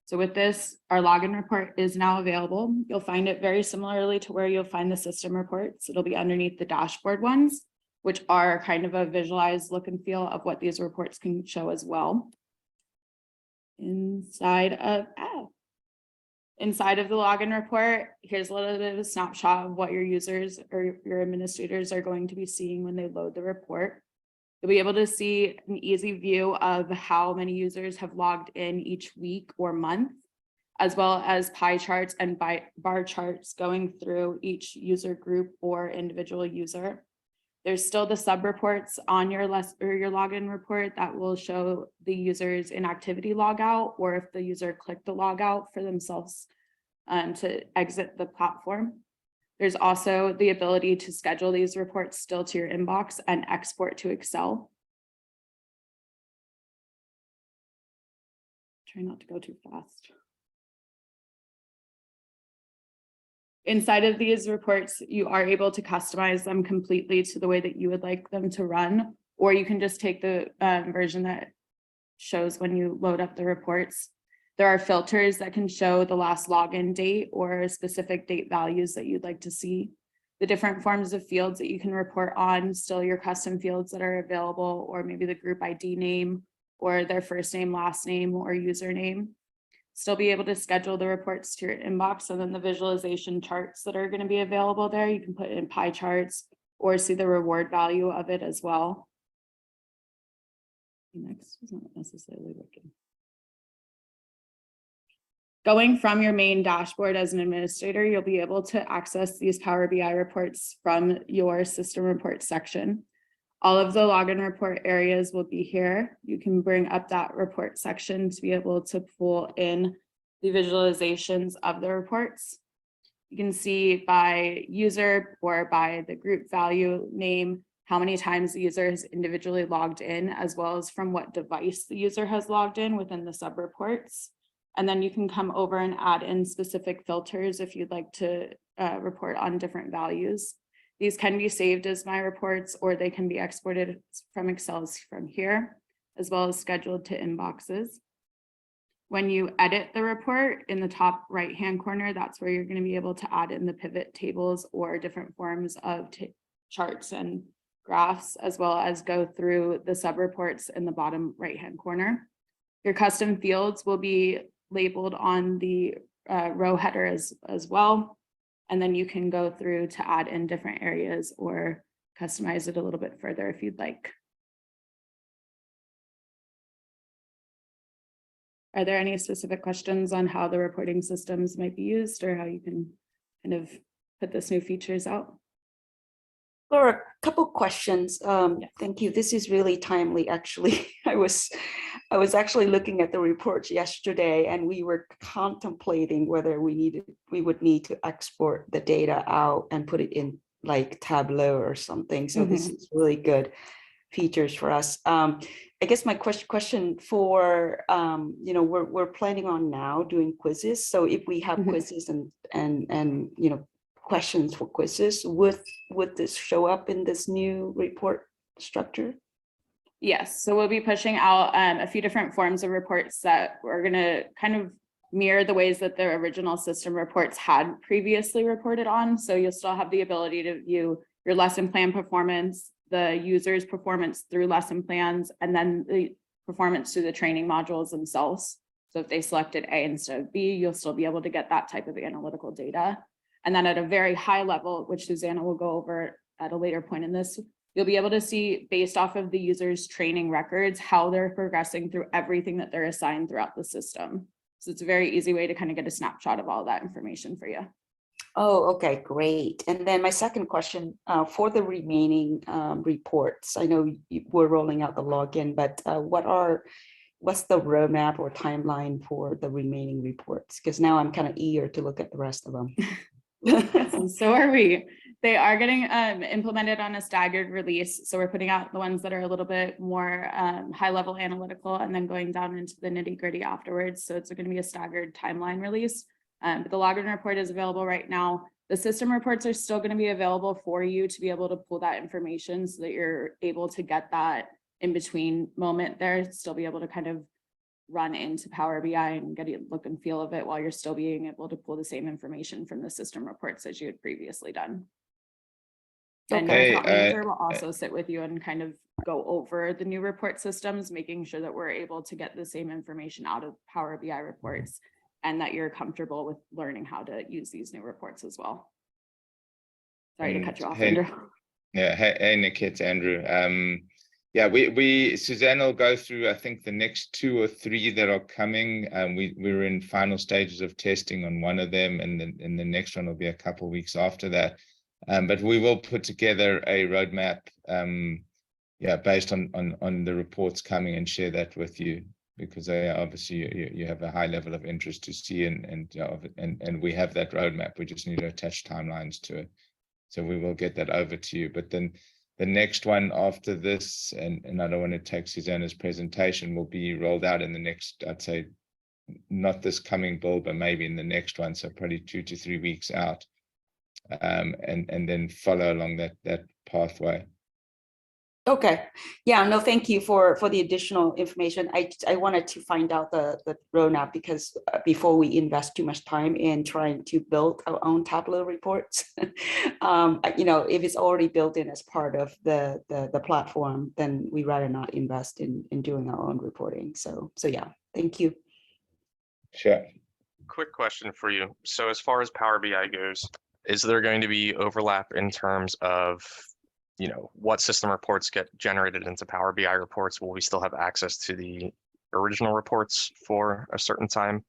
[SPEAKER 5] So with this, our login report is now available. You'll find it very similarly to where you'll find the system reports. It'll be underneath the dashboard ones, which are kind of a visualized look and feel of what these reports can show as well. Inside of the login report, here's a little bit of a snapshot of what your users or your administrators are going to be seeing when they load the report. You'll be able to see an easy view of how many users have logged in each week or month, as well as pie charts and bar charts going through each user group or individual user. There's still the sub reports on your login report that will show the user's inactivity logout, or if the user clicked the logout for themselves to exit the platform. There's also the ability to schedule these reports still to your inbox and export to Excel. Try not to go too fast. Inside of these reports, you are able to customize them completely to the way that you would like them to run, or you can just take the version that shows when you load up the reports. There are filters that can show the last login date or specific date values that you'd like to see. The different forms of fields that you can report on, still your custom fields that are available, or maybe the group ID name or their first name, last name, or username. Still be able to schedule the reports to your inbox, and then the visualization charts that are going to be available there. You can put in pie charts or see the reward value of it as well. Next is not necessarily working. Going from your main dashboard as an administrator, you'll be able to access these Power BI reports from your system reports section. All of the login report areas will be here. You can bring up that report section to be able to pull in the visualizations of the reports. You can see by user or by the group value name, how many times the user has individually logged in, as well as from what device the user has logged in within the sub reports. And then you can come over and add in specific filters if you'd like to report on different values. These can be saved as my reports, or they can be exported from Excel from here, as well as scheduled to inboxes. When you edit the report in the top right-hand corner, that's where you're going to be able to add in the pivot tables or different forms of charts and graphs, as well as go through the sub-reports in the bottom right-hand corner. Your custom fields will be labeled on the row header as well. And then you can go through to add in different areas or customize it a little bit further if you'd like. Are there any specific questions on how the reporting systems might be used, or how you can kind of put this new features out?
[SPEAKER 9] There are a couple questions. Thank you. This is really timely, actually. I was actually looking at the reports yesterday, and we were contemplating whether we would need to export the data out and put it in like Tableau or something. So this is really good features for us. I guess my question for we're planning on now doing quizzes. So if we have quizzes and questions for quizzes, would this show up in this new report structure?
[SPEAKER 5] Yes, so we'll be pushing out a few different forms of reports that we're going to kind of mirror the ways that the original system reports had previously reported on. So you'll still have the ability to view your lesson plan performance, the user's performance through lesson plans, and then the performance through the training modules themselves. So if they selected A instead of B, you'll still be able to get that type of analytical data. And then at a very high level, which Susanna will go over at a later point in this, you'll be able to see, based off of the user's training records, how they're progressing through everything that they're assigned throughout the system. So it's a very easy way to kind of get a snapshot of all that information for you.
[SPEAKER 9] Oh, okay, great. And then my second question for the remaining reports, I know we're rolling out the login, but what's the roadmap or timeline for the remaining reports? Because now I'm kind of eager to look at the rest of them.
[SPEAKER 5] So are we. They are getting implemented on a staggered release. So we're putting out the ones that are a little bit more high level analytical, and then going down into the nitty gritty afterwards. So it's going to be a staggered timeline release. But the login report is available right now. The system reports are still going to be available for you to be able to pull that information so that you're able to get that in between moment there, still be able to kind of run into Power BI and get a look and feel of it while you're still being able to pull the same information from the system reports as you had previously done. And our account manager will also sit with you and kind of go over the new report systems, making sure that we're able to get the same information out of Power BI reports and that you're comfortable with learning how to use these new reports as well. Sorry to cut you off, Andrew.
[SPEAKER 1] Yeah, hey Nick, it's Andrew. Yeah, Susanna will go through, I think, the next 2 or 3 that are coming. We're in final stages of testing on one of them, and then the next one will be a couple of weeks after that. But we will put together a roadmap, yeah, based on the reports coming, and share that with you, because obviously you have a high level of interest to see, and we have that roadmap. We just need to attach timelines to it. So we will get that over to you. But then the next one after this, and I don't want to take Susanna's presentation, will be rolled out in the next, I'd say, not this coming build, but maybe in the next one. So probably 2 to 3 weeks out, and then follow along that pathway.
[SPEAKER 9] Okay. Yeah, no, thank you for the additional information. I wanted to find out the roadmap, because before we invest too much time in trying to build our own Tableau reports, you know, if it's already built in as part of the platform, then we rather not invest in doing our own reporting. So yeah, thank you.
[SPEAKER 1] Sure.
[SPEAKER 10] Quick question for you. So as far as Power BI goes, is there going to be overlap in terms of, you know, what system reports get generated into Power BI reports? Will we still have access to the original reports for a certain time?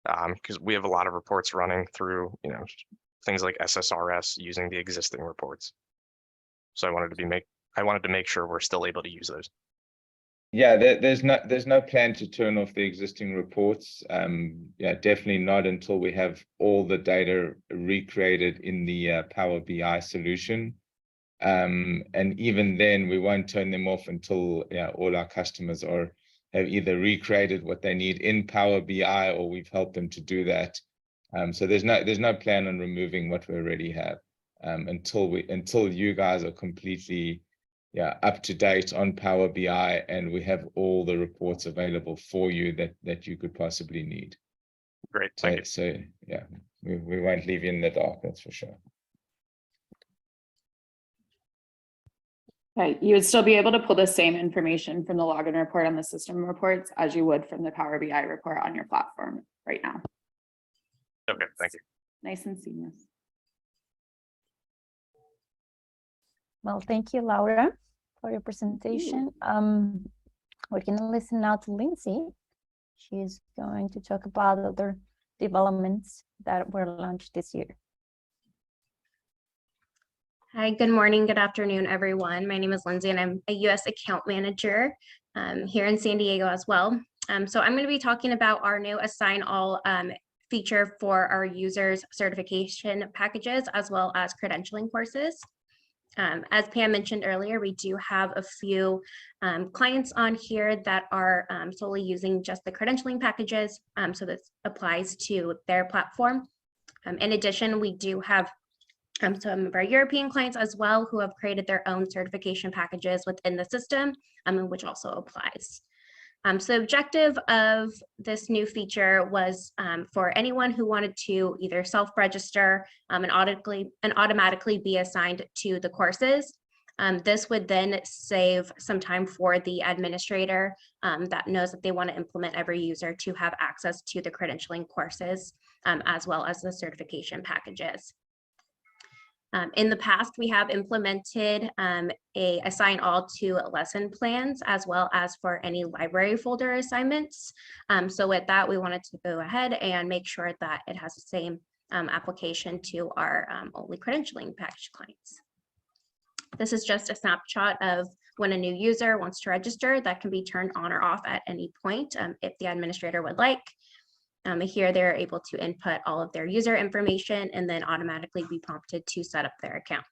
[SPEAKER 10] Because we have a lot of reports running through, you know, things like SSRS using the existing reports. So I wanted to make sure we're still able to use those.
[SPEAKER 1] Yeah, there's no plan to turn off the existing reports. Yeah, definitely not until we have all the data recreated in the Power BI solution. And even then, we won't turn them off until all our customers have either recreated what they need in Power BI, or we've helped them to do that. So there's no plan on removing what we already have until you guys are completely up to date on Power BI, and we have all the reports available for you that you could possibly need.
[SPEAKER 10] Great, thank you.
[SPEAKER 1] So yeah, we won't leave you in the dark, that's for sure.
[SPEAKER 5] Right, you would still be able to pull the same information from the login report on the system reports as you would from the Power BI report on your platform right now.
[SPEAKER 10] Okay, thank you.
[SPEAKER 5] Nice and seamless.
[SPEAKER 2] Well, thank you, Laura, for your presentation. We're going to listen now to Lindsay. She's going to talk about other developments that were launched this year.
[SPEAKER 11] Hi, good morning, good afternoon, everyone. My name is Lindsay, and I'm a U.S. account manager here in San Diego as well. So I'm going to be talking about our new Assign All feature for our users' certification packages, as well as credentialing courses. As Pam mentioned earlier, we do have a few clients on here that are solely using just the credentialing packages. So this applies to their platform. In addition, we do have some of our European clients as well who have created their own certification packages within the system, which also applies. So the objective of this new feature was for anyone who wanted to either self-register and automatically be assigned to the courses. This would then save some time for the administrator that knows that they want to implement every user to have access to the credentialing courses, as well as the certification packages. In the past, we have implemented a assign all to lesson plans, as well as for any library folder assignments. So with that, we wanted to go ahead and make sure that it has the same application to our only credentialing package clients. This is just a snapshot of when a new user wants to register. That can be turned on or off at any point if the administrator would like. Here they're able to input all of their user information and then automatically be prompted to set up their account.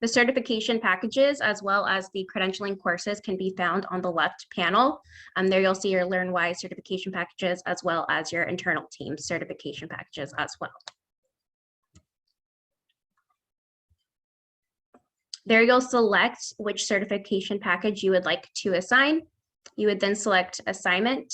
[SPEAKER 11] The certification packages, as well as the credentialing courses, can be found on the left panel. There you'll see your LearnWise certification packages, as well as your internal team certification packages as well. There you'll select which certification package you would like to assign. You would then select assignment.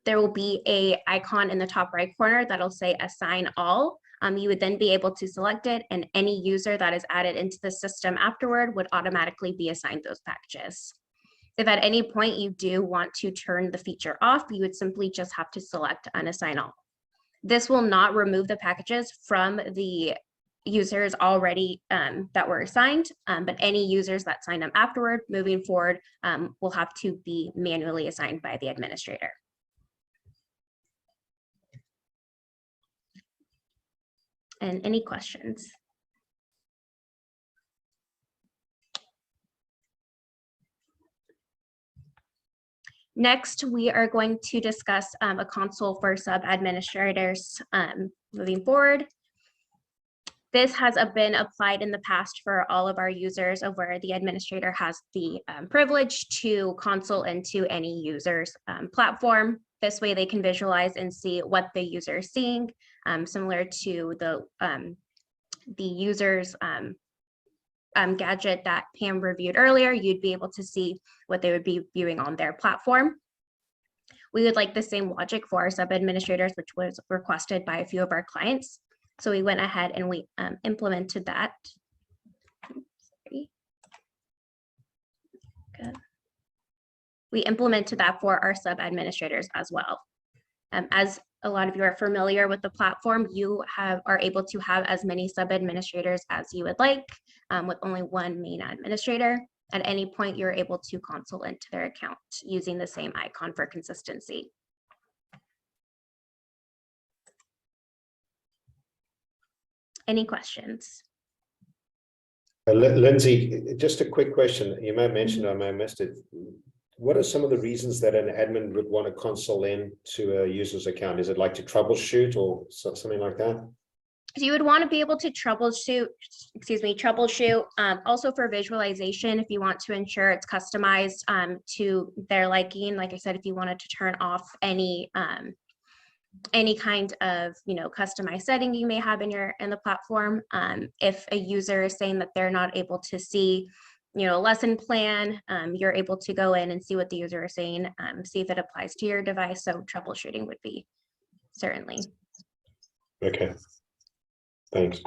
[SPEAKER 11] There will be an icon in the top right corner that'll say assign all. You would then be able to select it, and any user that is added into the system afterward would automatically be assigned those packages. If at any point you do want to turn the feature off, you would simply just have to select unassign all. This will not remove the packages from the users already that were assigned, but any users that sign them afterward, moving forward, will have to be manually assigned by the administrator. And any questions? Next, we are going to discuss a console for sub-administrators moving forward. This has been applied in the past for all of our users, of where the administrator has the privilege to console into any user's platform. This way they can visualize and see what the user is seeing, similar to the user's gadget that Pam reviewed earlier. You'd be able to see what they would be viewing on their platform. We would like the same logic for our sub-administrators, which was requested by a few of our clients. So we went ahead and we implemented that. Sorry. Good. We implemented that for our sub-administrators as well. As a lot of you are familiar with the platform, you are able to have as many sub-administrators as you would like, with only one main administrator. At any point, you're able to console into their account using the same icon for consistency. Any questions?
[SPEAKER 3] Lindsay, just a quick question. You may have mentioned, I may have missed it. What are some of the reasons that an admin would want to console in to a user's account? Is it like to troubleshoot or something like that?
[SPEAKER 11] So you would want to be able to troubleshoot, also for visualization, if you want to ensure it's customized to their liking. Like I said, if you wanted to turn off any kind of customized setting you may have in the platform. If a user is saying that they're not able to see lesson plan, you're able to go in and see what the user is saying, see if it applies to your device. So troubleshooting would be certainly.
[SPEAKER 3] Okay, thanks.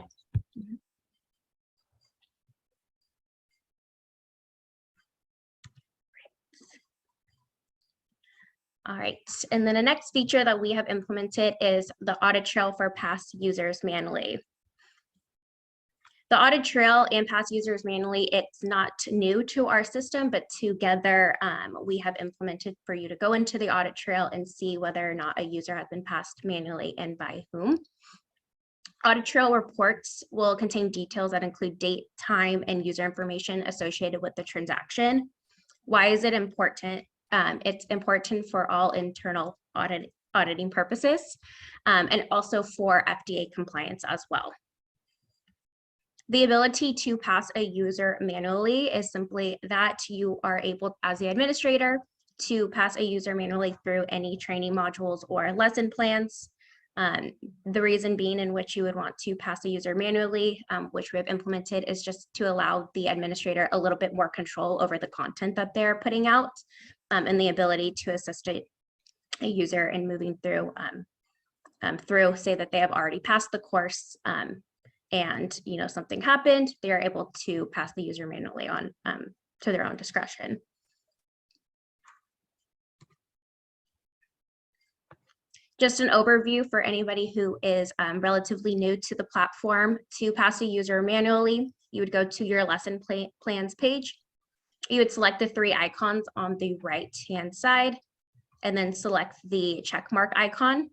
[SPEAKER 11] All right, and then the next feature that we have implemented is the audit trail for past users manually. The audit trail and past users manually, it's not new to our system, but together we have implemented for you to go into the audit trail and see whether or not a user has been passed manually and by whom. Audit trail reports will contain details that include date, time, and user information associated with the transaction. Why is it important? It's important for all internal auditing purposes, and also for FDA compliance as well. The ability to pass a user manually is simply that you are able, as the administrator, to pass a user manually through any training modules or lesson plans. The reason being in which you would want to pass a user manually, which we have implemented, is just to allow the administrator a little bit more control over the content that they're putting out, and the ability to assist a user in moving through, say that they have already passed the course, and something happened, they are able to pass the user manually on to their own discretion. Just an overview for anybody who is relatively new to the platform. To pass a user manually, you would go to your lesson plans page. You would select the three icons on the right-hand side and then select the check mark icon.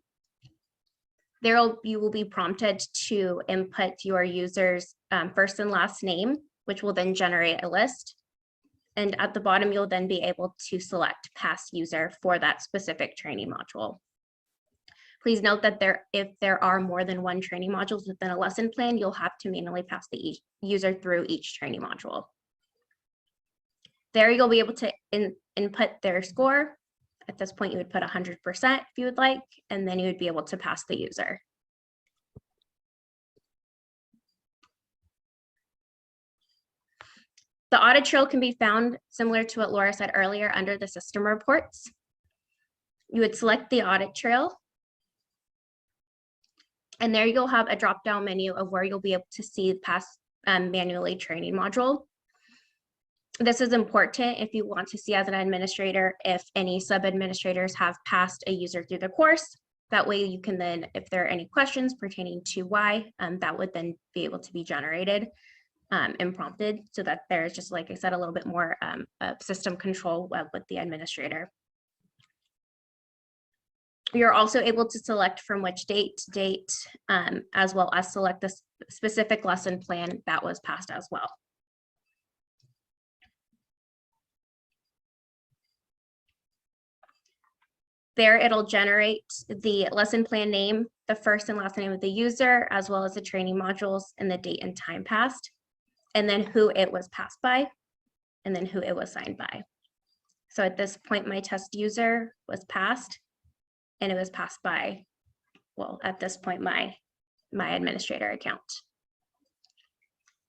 [SPEAKER 11] You will be prompted to input your user's first and last name, which will then generate a list. And at the bottom, you'll then be able to select past user for that specific training module. Please note that if there are more than one training modules within a lesson plan, you'll have to manually pass the user through each training module. There you'll be able to input their score. At this point, you would put 100% if you would like, and then you would be able to pass the user. The audit trail can be found similar to what Laura said earlier under the system reports. You would select the audit trail. And there you'll have a drop-down menu of where you'll be able to see past manually training module. This is important if you want to see as an administrator if any sub-administrators have passed a user through the course. That way you can then, if there are any questions pertaining to why, that would then be able to be generated and prompted, so that there's just, like I said, a little bit more system control with the administrator. We are also able to select from which date to date, as well as select the specific lesson plan that was passed as well. There, it'll generate the lesson plan name, the first and last name of the user, as well as the training modules and the date and time passed, and then who it was passed by, and then who it was signed by. So at this point, my test user was passed, and it was passed by, well, at this point, my administrator account.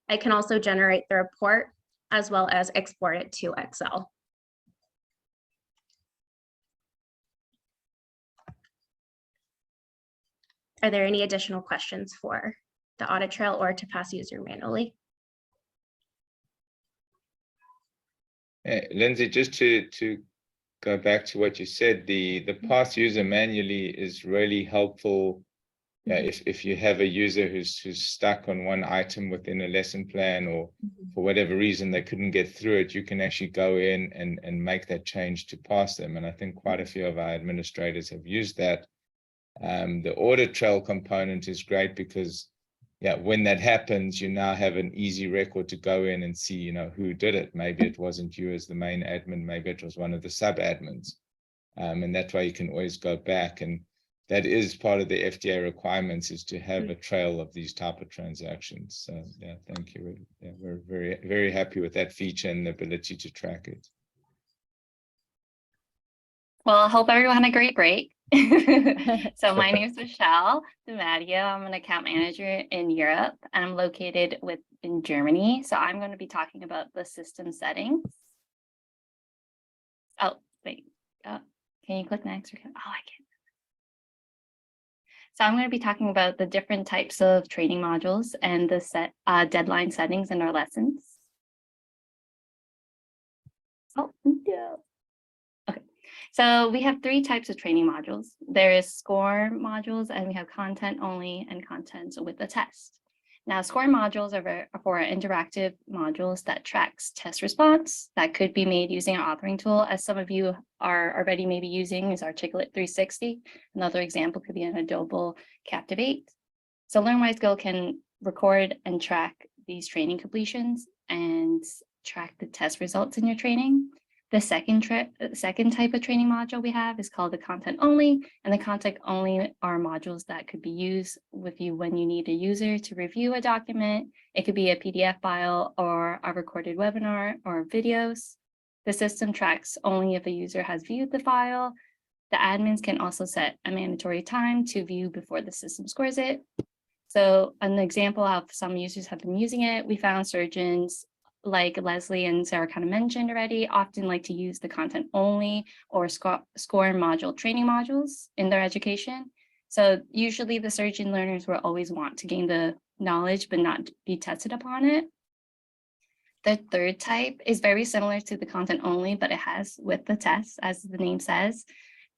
[SPEAKER 11] I can also generate the report as well as export it to Excel. Are there any additional questions for the audit trail or to pass user manually?
[SPEAKER 1] Lindsay, just to go back to what you said, the pass user manually is really helpful. Yeah, if you have a user who's stuck on one item within a lesson plan, or for whatever reason they couldn't get through it, you can actually go in and make that change to pass them. And I think quite a few of our administrators have used that. The audit trail component is great because, yeah, when that happens, you now have an easy record to go in and see, who did it. Maybe it wasn't you as the main admin, maybe it was one of the sub admins. And that way you can always go back. And that is part of the FDA requirements, is to have a trail of these type of transactions. So yeah, thank you. Yeah, we're very, very happy with that feature and the ability to track it.
[SPEAKER 12] Well, I hope everyone had a great break. So my name is Michele DeMatteo. I'm an account manager in Europe, and I'm located in Germany. So I'm going to be talking about the system settings. Oh, wait. Can you click next? Oh, I can't. So I'm going to be talking about the different types of training modules and the deadline settings in our lessons. Oh, no. Okay. So we have three types of training modules. There is score modules, and we have content only and content with a test. Now, score modules are for interactive modules that tracks test response that could be made using our authoring tool, as some of you are already maybe using is Articulate 360. Another example could be an Adobe Captivate. So Learn-WiseGo can record and track these training completions and track the test results in your training. The second type of training module we have is called the content only, and the content only are modules that could be used with you when you need a user to review a document. It could be a PDF file or a recorded webinar or videos. The system tracks only if a user has viewed the file. The admins can also set a mandatory time to view before the system scores it. So an example of some users have been using it, we found surgeons like Leslie and Sarah kind of mentioned already, often like to use the content only or score module training modules in their education. So usually the surgeon learners will always want to gain the knowledge but not be tested upon it. The third type is very similar to the content only, but it has with the test, as the name says.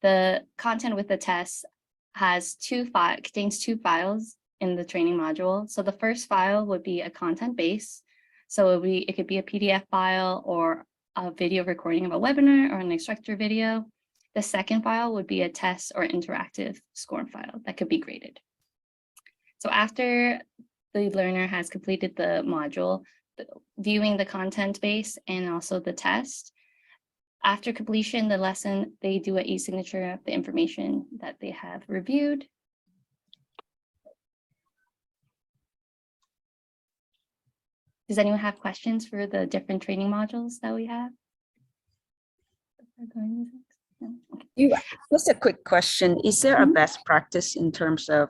[SPEAKER 12] The content with the test has contains two files in the training module. So the first file would be a content base. So it could be a PDF file or a video recording of a webinar or an instructor video. The second file would be a test or interactive score file that could be graded. So after the learner has completed the module, viewing the content base and also the test, after completion, the lesson, they do an e-signature of the information that they have reviewed. Does anyone have questions for the different training modules that we have?
[SPEAKER 9] Just a quick question. Is there a best practice in terms of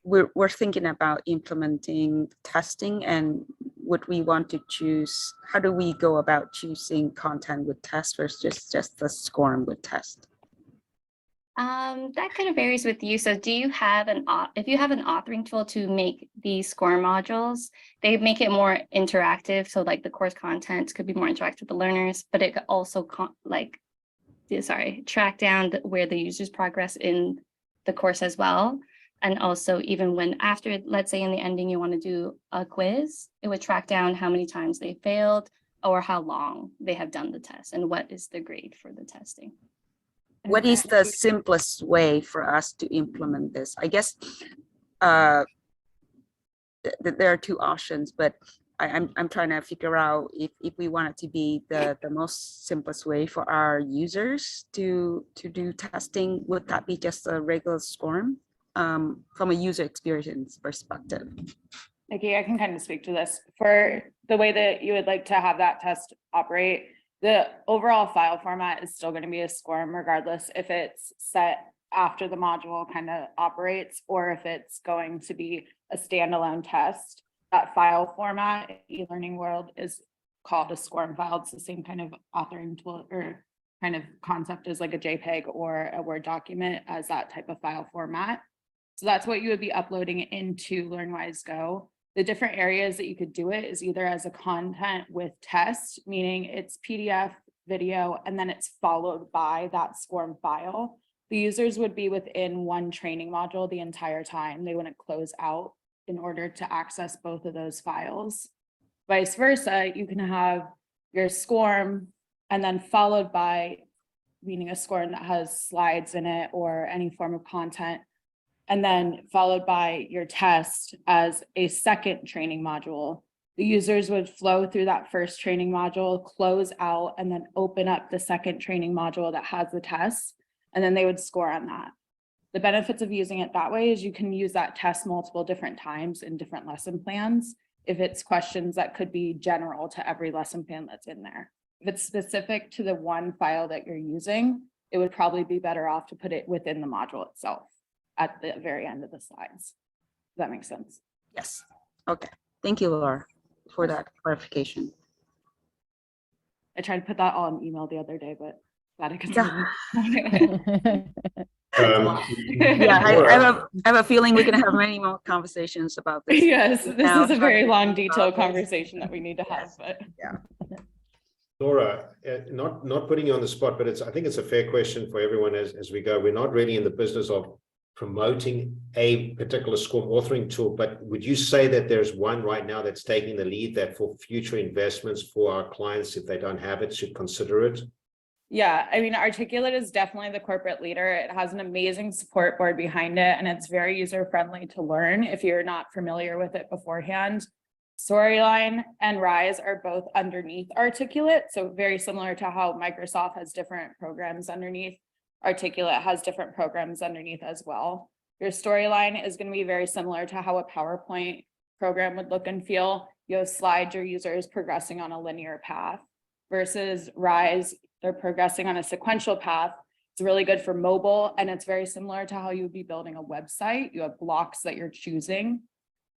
[SPEAKER 9] we're thinking about implementing testing and would we want to choose? How do we go about choosing content with test versus just the SCORM with test?
[SPEAKER 12] That kind of varies with you. So do you have if you have an authoring tool to make these SCORE modules, they make it more interactive. So like the course content could be more interactive with the learners, but it could also track down where the users progress in the course as well. And also even when after, let's say in the ending, you want to do a quiz, it would track down how many times they failed or how long they have done the test and what is the grade for the testing.
[SPEAKER 9] What is the simplest way for us to implement this? I guess there are two options, but I'm trying to figure out if we want it to be the most simplest way for our users to do testing. Would that be just a regular SCORM from a user experience perspective?
[SPEAKER 5] Nikki, I can kind of speak to this. For the way that you would like to have that test operate, the overall file format is still going to be a SCORM regardless if it's set after the module kind of operates or if it's going to be a standalone test. That file format, e-learning world, is called a SCORM file. It's the same kind of authoring tool or kind of concept as like a JPEG or a Word document as that type of file format. So that's what you would be uploading into LearnWise-Go. The different areas that you could do it is either as a content with test, meaning it's PDF, video, and then it's followed by that SCORM file. The users would be within one training module the entire time. They wouldn't close out in order to access both of those files. Vice versa, you can have your SCORM and then followed by, meaning a SCORM that has slides in it or any form of content, and then followed by your test as a second training module. The users would flow through that first training module, close out, and then open up the second training module that has the test, and then they would score on that. The benefits of using it that way is you can use that test multiple different times in different lesson plans if it's questions that could be general to every lesson plan that's in there. If it's specific to the one file that you're using, it would probably be better off to put it within the module itself at the very end of the slides. Does that make sense?
[SPEAKER 9] Yes. Okay. Thank you, Laura, for that clarification.
[SPEAKER 5] I tried to put that all in email the other day, but glad I could see
[SPEAKER 9] yeah, I have a feeling we can have many more conversations about this.
[SPEAKER 5] Yes, this is a very long, detailed conversation that we need to have. But
[SPEAKER 9] yeah.
[SPEAKER 3] Laura, not putting you on the spot, but I think it's a fair question for everyone as we go. We're not really in the business of promoting a particular SCORM authoring tool, but would you say that there's one right now that's taking the lead that for future investments for our clients, if they don't have it, should consider it?
[SPEAKER 5] Yeah, I mean, Articulate is definitely the corporate leader. It has an amazing support board behind it, and it's very user-friendly to learn if you're not familiar with it beforehand. Storyline and Rise are both underneath Articulate, so very similar to how Microsoft has different programs underneath. Articulate has different programs underneath as well. Your Storyline is going to be very similar to how a PowerPoint program would look and feel. You have slides, your users progressing on a linear path, versus Rise, they're progressing on a sequential path. It's really good for mobile, and it's very similar to how you would be building a website. You have blocks that you're choosing.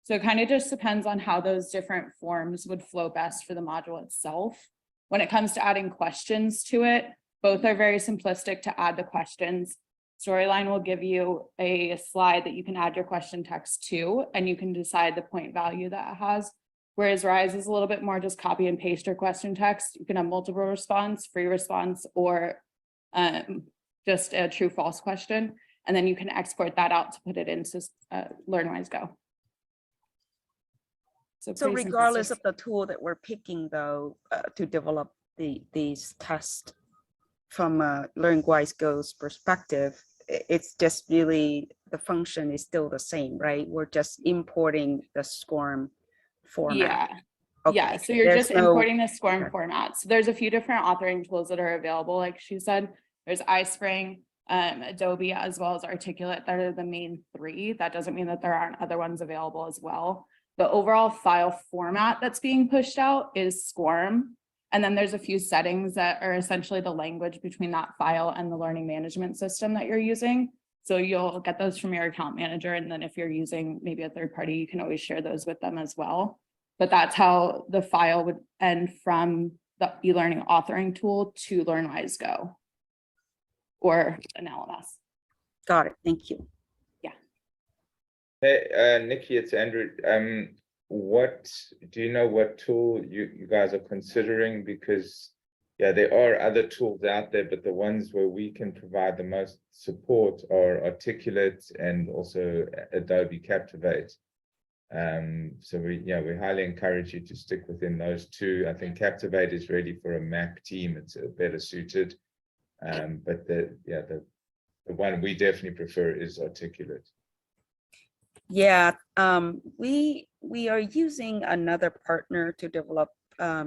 [SPEAKER 5] So it kind of just depends on how those different forms would flow best for the module itself. When it comes to adding questions to it, both are very simplistic to add the questions. Storyline will give you a slide that you can add your question text to, and you can decide the point value that it has. Whereas Rise is a little bit more just copy and paste your question text. You can have multiple response, free response, or just a true false question. And then you can export that out to put it into LearnWise-Go.
[SPEAKER 9] So regardless of the tool that we're picking, though, to develop these tests from LearnWise-Go's perspective, it's just really the function is still the same, right? We're just importing the SCORM format.
[SPEAKER 5] Yeah.
[SPEAKER 9] Okay.
[SPEAKER 5] Yeah, so you're just importing the SCORM format. So there's a few different authoring tools that are available. Like she said, there's iSpring, Adobe, as well as Articulate. That are the main three. That doesn't mean that there aren't other ones available as well. The overall file format that's being pushed out is SCORM. And then there's a few settings that are essentially the language between that file and the learning management system that you're using. So you'll get those from your account manager. And then if you're using maybe a third party, you can always share those with them as well. but that's how the file would end from the e-learning authoring tool to LearnWise-Go or an LMS.
[SPEAKER 9] Got it. Thank you.
[SPEAKER 1] Hey, Nikki, it's Andrew. What do you know what tool you guys are considering? Because yeah, there are other tools out there, but the ones where we can provide the most support are Articulate and also Adobe Captivate. So we highly encourage you to stick within those two. I think Captivate is ready for a Mac team. It's better suited. But the one we definitely prefer is Articulate.
[SPEAKER 9] Yeah, we are using another partner to develop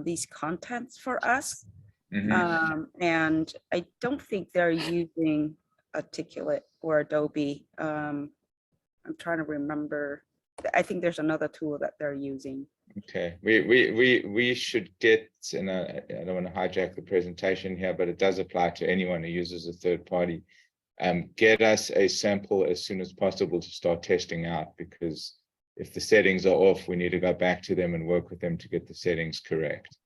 [SPEAKER 9] these contents for us. And I don't think they're using Articulate or Adobe. I'm trying to remember. I think there's another tool that they're using.
[SPEAKER 1] Okay, we should get, and I don't want to hijack the presentation here, but it does apply to anyone who uses a third party. Get us a sample as soon as possible to start testing out, because if the settings are off, we need to go back to them and work with them to get the settings correct.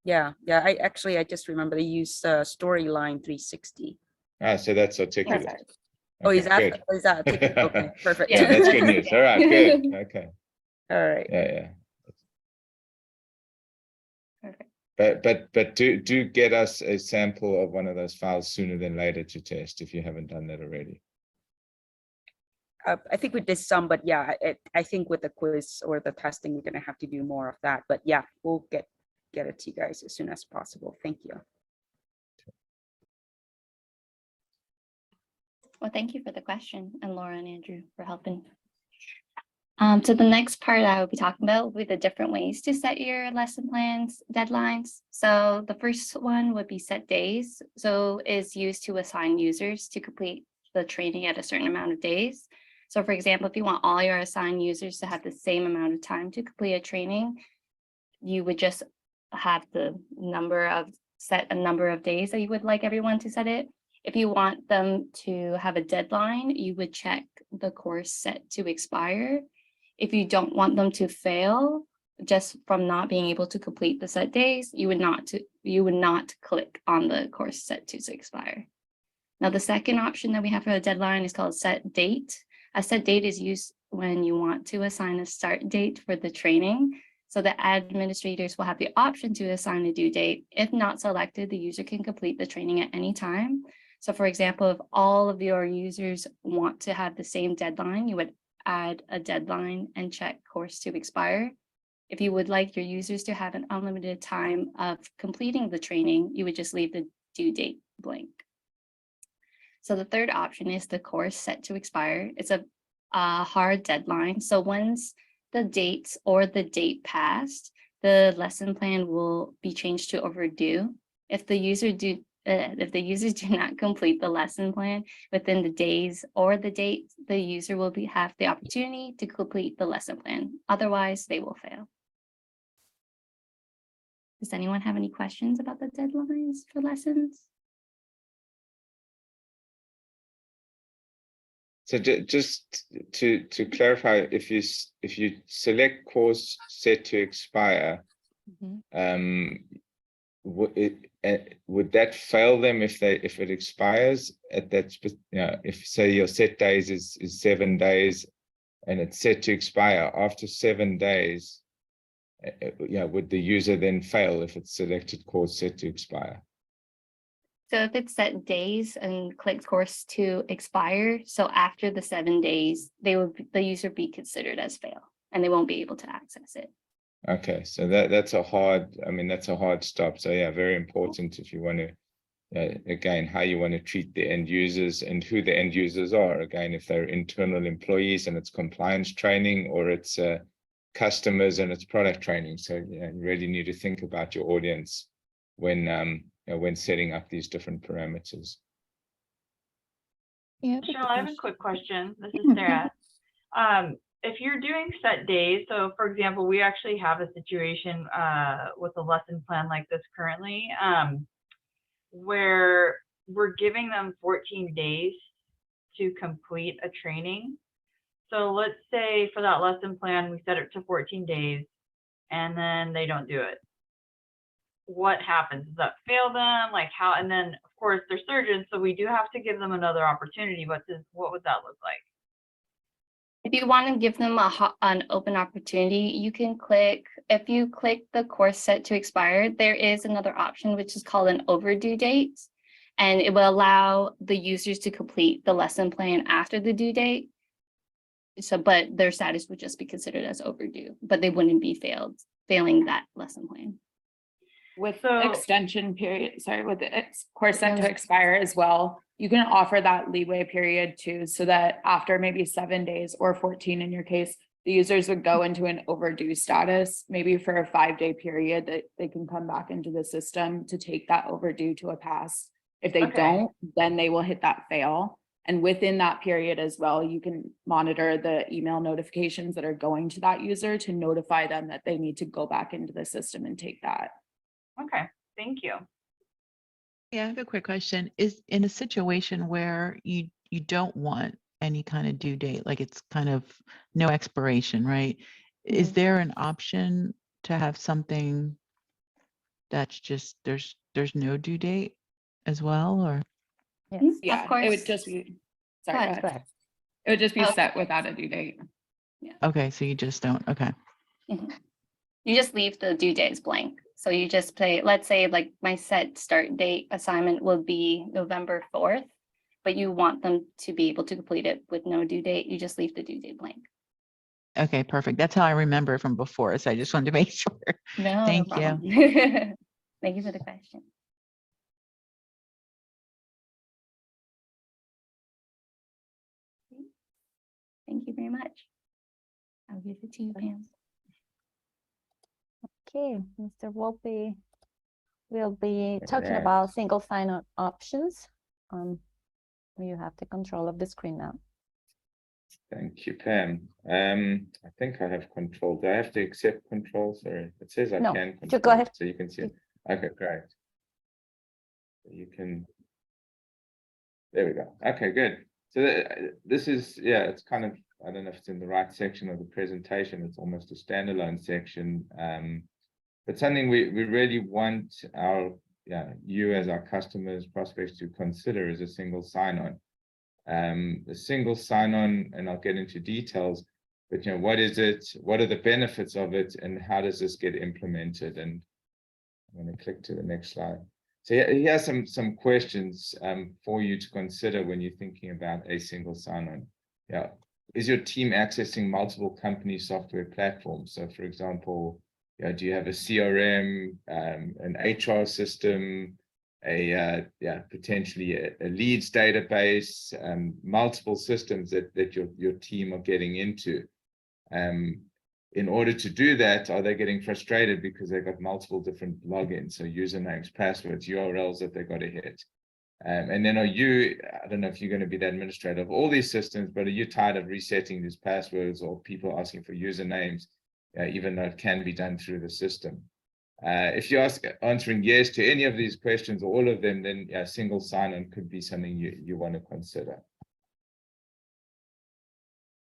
[SPEAKER 9] Yeah. I just remember they use Storyline 360.
[SPEAKER 1] So that's Articulate.
[SPEAKER 9] Okay. Oh, is that Articulate? Okay, perfect.
[SPEAKER 1] Yeah, that's good news. All right, good. Okay.
[SPEAKER 9] All right.
[SPEAKER 1] Yeah.
[SPEAKER 12] Perfect.
[SPEAKER 1] But do get us a sample of one of those files sooner than later to test if you haven't done that already.
[SPEAKER 9] I think we did some, but yeah, I think with the quiz or the testing, we're going to have to do more of that. But yeah, we'll get it to you guys as soon as possible. Thank you.
[SPEAKER 12] Well, thank you for the question, and Laura and Andrew for helping. So the next part I will be talking about will be the different ways to set your lesson plans deadlines. So the first one would be set days. So it's used to assign users to complete the training at a certain amount of days. So for example, if you want all your assigned users to have the same amount of time to complete a training, you would just have set a number of days that you would like everyone to set it. If you want them to have a deadline, you would check the course set to expire. If you don't want them to fail just from not being able to complete the set days, you would not click on the course set to expire. Now, the second option that we have for a deadline is called set date. A set date is used when you want to assign a start date for the training. So the administrators will have the option to assign a due date. If not selected, the user can complete the training at any time. So for example, if all of your users want to have the same deadline, you would add a deadline and check course to expire. If you would like your users to have an unlimited time of completing the training, you would just leave the due date blank. So the third option is the course set to expire. It's a hard deadline. So once the dates or the date passed, the lesson plan will be changed to overdue. If the users do not complete the lesson plan within the days or the date, the user will have the opportunity to complete the lesson plan. Otherwise, they will fail. Does anyone have any questions about the deadlines for lessons?
[SPEAKER 1] So just to clarify, if you select course set to expire, would that fail them if it expires at that? If say your set days is 7 days, and it's set to expire after 7 days, would the user then fail if it's selected course set to expire?
[SPEAKER 12] So if it's set days and click course to expire, so after the 7 days, the user be considered as fail, and they won't be able to access it.
[SPEAKER 1] Okay, so that's a hard stop. So yeah, very important if you want to, again, how you want to treat the end users and who the end users are. Again, if they're internal employees and it's compliance training, or it's customers and it's product training. So you really need to think about your audience when setting up these different parameters.
[SPEAKER 2] Yeah,
[SPEAKER 6] Michele, I have a quick question. This is Sarah. If you're doing set days, so for example, we actually have a situation with a lesson plan like this currently, where we're giving them 14 days to complete a training. So let's say for that lesson plan, we set it to 14 days. and then they don't do it. What happens? Does that fail them? Like how? And then of course they're surgeons, so we do have to give them another opportunity. But what would that look like?
[SPEAKER 12] If you want to give them an open opportunity, you can click, if you click the course set to expire, there is another option, which is called an overdue date. And it will allow the users to complete the lesson plan after the due date. So, but their status would just be considered as overdue, but they wouldn't be failing that lesson plan.
[SPEAKER 5] With extension period, sorry, with the course set to expire as well, you can offer that leeway period too, so that after maybe 7 days or 14 in your case, the users would go into an overdue status, maybe for a 5-day period that they can come back into the system to take that overdue to a pass. If they don't, then they will hit that fail. And within that period as well, you can monitor the email notifications that are going to that user to notify them that they need to go back into the system and take that.
[SPEAKER 6] Okay, thank you.
[SPEAKER 7] Yeah, I have a quick question. Is in a situation where you don't want any kind of due date, like it's kind of no expiration, right? Is there an option to have something that's just there's no due date as well, or?
[SPEAKER 2] Yes.
[SPEAKER 5] Yeah,
[SPEAKER 12] Of course.
[SPEAKER 5] it would just be, sorry,
[SPEAKER 12] Go ahead.
[SPEAKER 5] go ahead. It would just be set without a due date.
[SPEAKER 7] Okay, so you just don't, okay.
[SPEAKER 12] You just leave the due dates blank. So you just say, let's say like my set start date assignment will be November 4th, but you want them to be able to complete it with no due date. You just leave the due date blank.
[SPEAKER 7] Okay, perfect. That's how I remember from before. So I just wanted to make sure.
[SPEAKER 12] No,
[SPEAKER 7] Thank
[SPEAKER 12] no
[SPEAKER 7] you.
[SPEAKER 12] problem. Thank you for the question. Thank you very much. I'll give it to you, Pam.
[SPEAKER 2] Okay, Mr. Wolpe will be talking
[SPEAKER 1] Right.
[SPEAKER 2] about single sign-on options. You have the control of the screen now.
[SPEAKER 1] Thank you, Pam. I think I have control. Do I have to accept control? Sorry, it says I
[SPEAKER 2] No,
[SPEAKER 1] can
[SPEAKER 2] you
[SPEAKER 1] control.
[SPEAKER 2] go ahead.
[SPEAKER 1] So you can see it. Okay, great. You can. There we go. Okay, good. So this is, yeah, it's kind of, I don't know if it's in the right section of the presentation. It's almost a standalone section. But something we really want you as our customers, prospects to consider is a single sign-on. The single sign-on, and I'll get into details, but what is it? What are the benefits of it, and how does this get implemented? And I'm going to click to the next slide. So here are some questions for you to consider when you're thinking about a single sign-on. Yeah, is your team accessing multiple company software platforms? So, for example, do you have a CRM, an HR system, potentially a leads database, multiple systems that your team are getting into? In order to do that, are they getting frustrated because they've got multiple different logins, so usernames, passwords, URLs that they've got to hit? And then I don't know if you're going to be the administrator of all these systems, but are you tired of resetting these passwords or people asking for usernames, even though it can be done through the system? If you're answering yes to any of these questions or all of them, then single sign-on could be something you want to consider.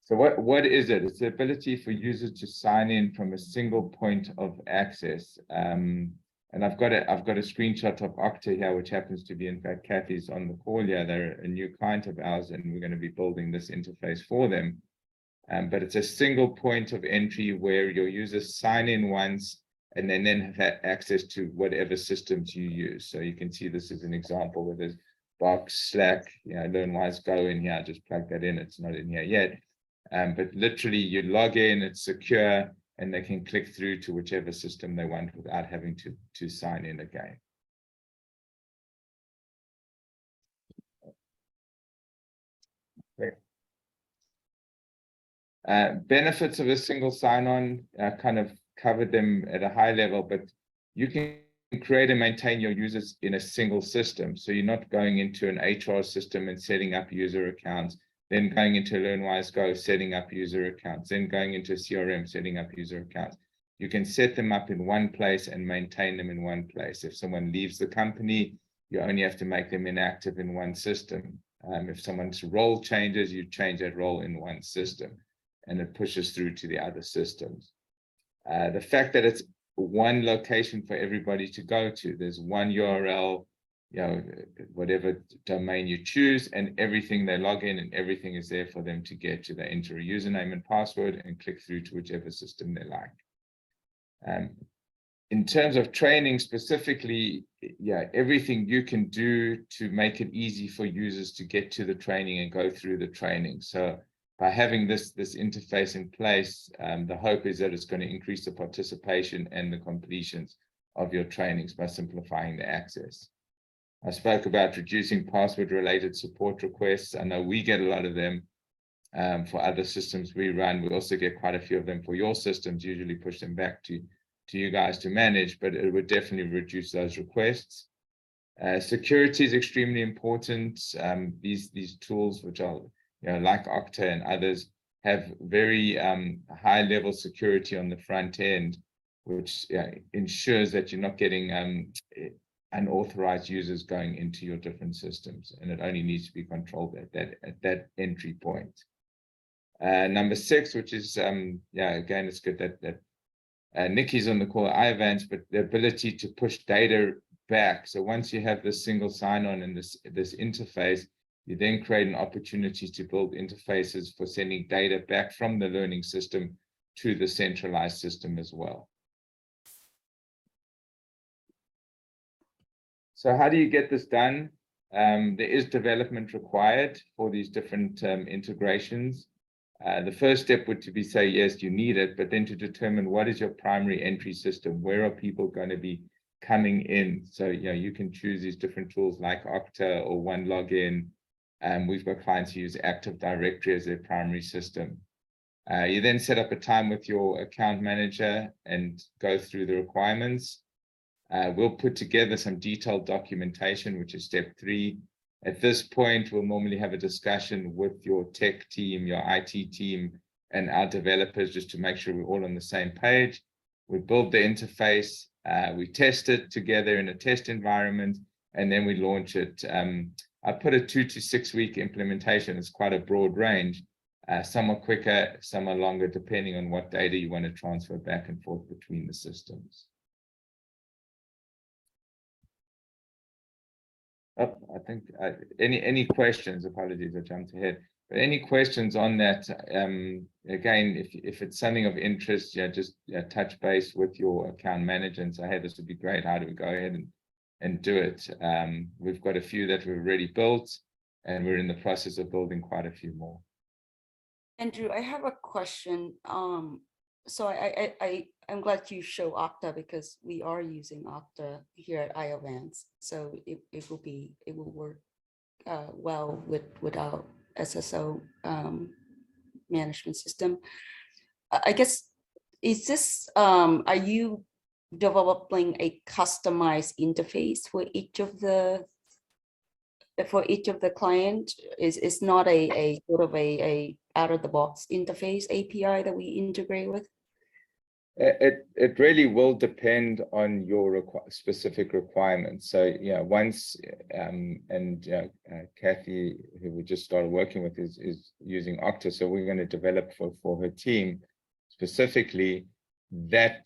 [SPEAKER 1] So what is it? It's the ability for users to sign in from a single point of access. And I've got a screenshot of Okta here, which happens to be, in fact, Kathy's on the call here. They're a new client of ours, and we're going to be building this interface for them. But it's a single point of entry where your users sign in once and then have access to whatever systems you use. So you can see this is an example where there's Box, Slack, Learn-WiseGo in here. I just plug that in. It's not in here yet. But literally you log in, it's secure, and they can click through to whichever system they want without having to sign in again. Benefits of a single sign-on, kind of covered them at a high level, but you can create and maintain your users in a single system. So you're not going into an HR system and setting up user accounts, then going into LearnWise-Go, setting up user accounts, then going into CRM, setting up user accounts. You can set them up in one place and maintain them in one place. If someone leaves the company, you only have to make them inactive in one system. If someone's role changes, you change that role in one system, and it pushes through to the other systems. The fact that it's one location for everybody to go to, there's one URL, whatever domain you choose, and everything they log in and everything is there for them to get to. They enter a username and password and click through to whichever system they like. In terms of training specifically, everything you can do to make it easy for users to get to the training and go through the training. So by having this interface in place, the hope is that it's going to increase the participation and the completions of your trainings by simplifying the access. I spoke about reducing password-related support requests. I know we get a lot of them for other systems we run. We also get quite a few of them for your systems, usually push them back to you guys to manage, but it would definitely reduce those requests. Security is extremely important. These tools, which are like Okta and others, have very high level security on the front end, which ensures that you're not getting unauthorized users going into your different systems, and it only needs to be controlled at that entry point. Number 6, which is again, it's good that Nikki's on the call, Ivans, but the ability to push data back. So once you have this single sign-on and this interface, you then create an opportunity to build interfaces for sending data back from the learning system to the centralized system as well. So how do you get this done? There is development required for these different integrations. The first step would to be say, yes, you need it, but then to determine what is your primary entry system, where are people going to be coming in? So, you can choose these different tools like Okta or One Login. We've got clients who use Active Directory as their primary system. You then set up a time with your account manager and go through the requirements. We'll put together some detailed documentation, which is step 3. At this point, we'll normally have a discussion with your tech team, your IT team, and our developers just to make sure we're all on the same page. We build the interface, we test it together in a test environment, and then we launch it. I put a 2 to 6 week implementation. It's quite a broad range. Some are quicker, some are longer, depending on what data you want to transfer back and forth between the systems. I think any questions? Apologies, I jumped ahead. But any questions on that? Again, if it's something of interest, just touch base with your account manager and say, hey, this would be great. How do we go ahead and do it? We've got a few that we've already built, and we're in the process of building quite a few more.
[SPEAKER 9] Andrew, I have a question. So I'm glad you show Okta, because we are using Okta here at Iovance. So it will work well with our SSO management system. I guess, is this, are you developing a customized interface for each of the client? Is not a sort of a out of the box interface API that we integrate with?
[SPEAKER 1] It really will depend on your specific requirements. So once Kathy, who we just started working with, is using Okta. So we're going to develop for her team specifically that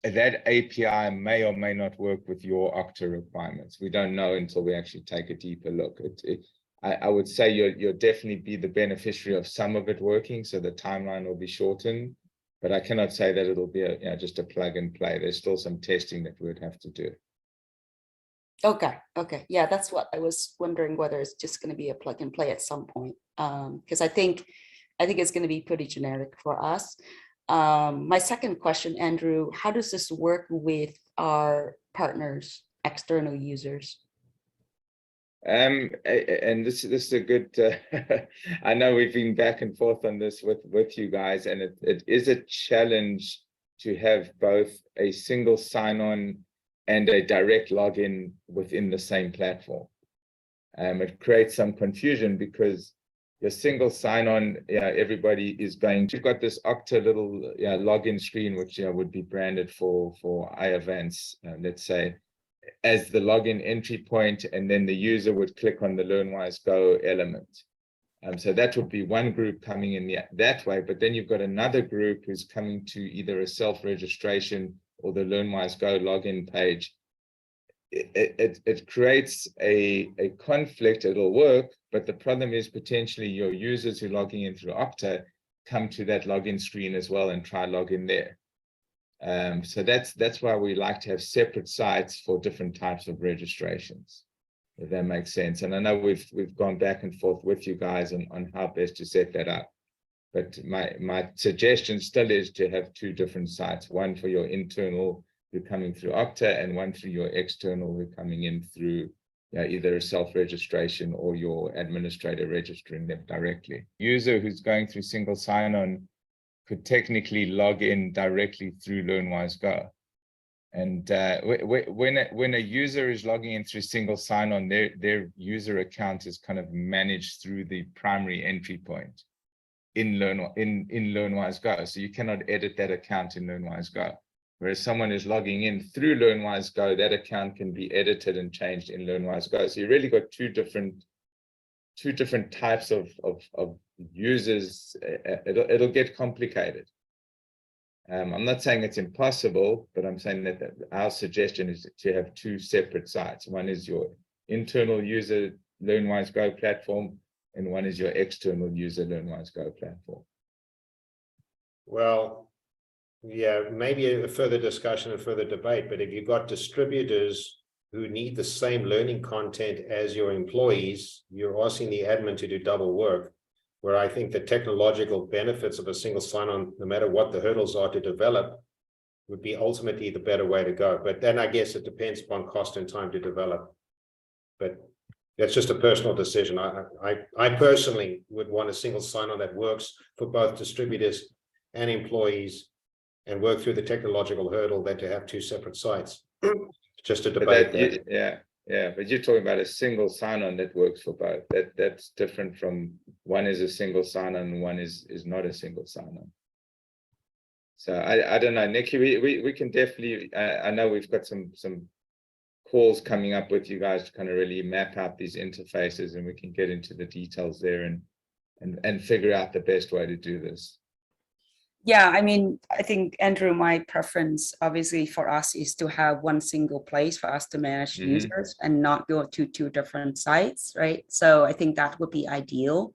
[SPEAKER 1] API may or may not work with your Okta requirements. We don't know until we actually take a deeper look. I would say you'll definitely be the beneficiary of some of it working, so the timeline will be shortened. But I cannot say that it'll be just a plug and play. There's still some testing that we would have to do.
[SPEAKER 9] Okay. Yeah, that's what I was wondering, whether it's just going to be a plug and play at some point. Because I think it's going to be pretty generic for us. My second question, Andrew, how does this work with our partners, external users?
[SPEAKER 1] And this is a good, I know we've been back and forth on this with you guys, and it is a challenge to have both a single sign-on and a direct login within the same platform. It creates some confusion because your single sign-on, everybody is going to, you've got this Okta little login screen, which would be branded for Iovance, let's say, as the login entry point, and then the user would click on the Learn-WiseGo element. So that would be one group coming in that way, but then you've got another group who's coming to either a self-registration or the Learn-WiseGo login page. It creates a conflict. It'll work, but the problem is potentially your users who are logging in through Okta come to that login screen as well and try log in there. So that's why we like to have separate sites for different types of registrations, if that makes sense. And I know we've gone back and forth with you guys on how best to set that up. But my suggestion still is to have two different sites, one for your internal who are coming through Okta and one through your external who are coming in through either a self-registration or your administrator registering them directly. User who's going through single sign-on could technically log in directly through LearnWise-Go. And when a user is logging in through single sign-on, their user account is kind of managed through the primary entry point in LearnWise-Go. So you cannot edit that account in LearnWise-Go. Whereas someone is logging in through LearnWise-Go, that account can be edited and changed in LearnWise-Go. So you really got two different types of users. It'll get complicated. I'm not saying it's impossible, but I'm saying that our suggestion is to have two separate sites. One is your internal user Learn-WiseGo platform, and one is your external user Learn-WiseGo platform.
[SPEAKER 3] Well, yeah, maybe a further discussion and further debate, but if you've got distributors who need the same learning content as your employees, you're asking the admin to do double work, where I think the technological benefits of a single sign-on, no matter what the hurdles are to develop, would be ultimately the better way to go. But then I guess it depends upon cost and time to develop. But that's just a personal decision. I personally would want a single sign-on that works for both distributors and employees and work through the technological hurdle than to have two separate sites. Just a debate there.
[SPEAKER 1] Yeah, but you're talking about a single sign-on that works for both. That's different from one is a single sign-on and one is not a single sign-on. So I don't know, Nikki, we can definitely, I know we've got some calls coming up with you guys to kind of really map out these interfaces, and we can get into the details there and figure out the best way to do this.
[SPEAKER 9] Yeah, I mean, I think, Andrew, my preference obviously for us is to have one single place for us to manage users and not go to two different sites, right? So I think that would be ideal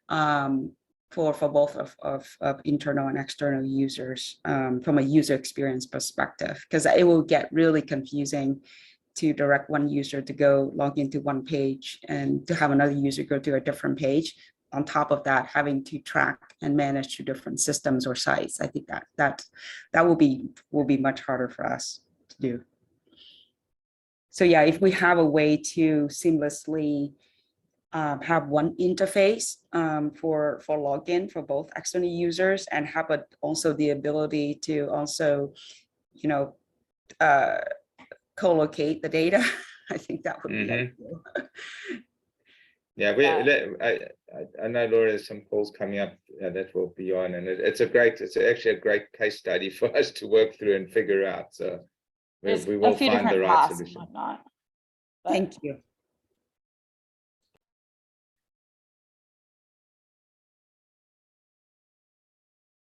[SPEAKER 9] for both of internal and external users from a user experience perspective, because it will get really confusing to direct one user to go log into one page and to have another user go to a different page. On top of that, having to track and manage two different systems or sites, I think that will be much harder for us to do. So yeah, if we have a way to seamlessly have one interface for login for both external users, and have also the ability to also, co-locate the data, I think that would be ideal.
[SPEAKER 1] Yeah, I know Laura has some calls coming up that will be on, and it's actually a great case study for us to work through and figure out. So we will find the right solution.
[SPEAKER 9] Thank you.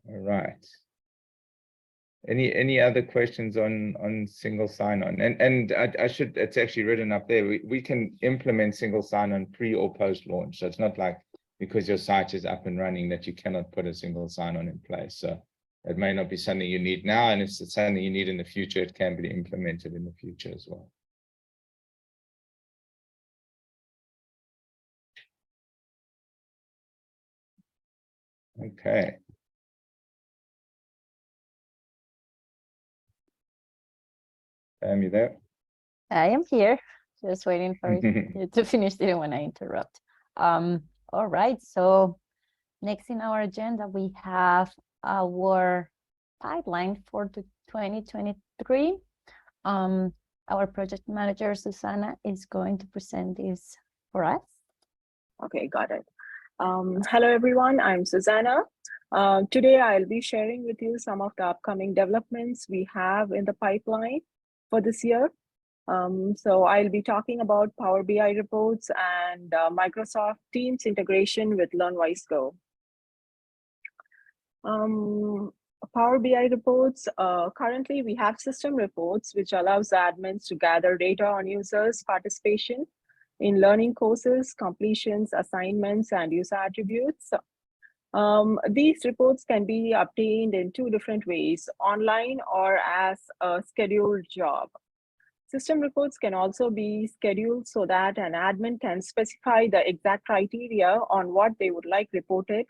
[SPEAKER 1] All right. Any other questions on single sign-on? And it's actually written up there. We can implement single sign-on pre or post launch. So it's not like because your site is up and running that you cannot put a single sign-on in place. So it may not be something you need now, and if it's something you need in the future, it can be implemented in the future as well. Okay. Pam, you there?
[SPEAKER 2] I am here, just waiting for you to finish. Didn't want to interrupt. All right, so next in our agenda, we have our pipeline for the 2023. Our project manager, Susanna, is going to present this for us.
[SPEAKER 13] Okay, got it. Hello, everyone. I'm Susanna. Today, I'll be sharing with you some of the upcoming developments we have in the pipeline for this year. So I'll be talking about Power BI reports and Microsoft Teams integration with LearnWise-Go. Power BI reports, currently we have system reports, which allows the admins to gather data on users' participation in learning courses, completions, assignments, and user attributes. These reports can be obtained in two different ways, online or as a scheduled job. System reports can also be scheduled so that an admin can specify the exact criteria on what they would like reported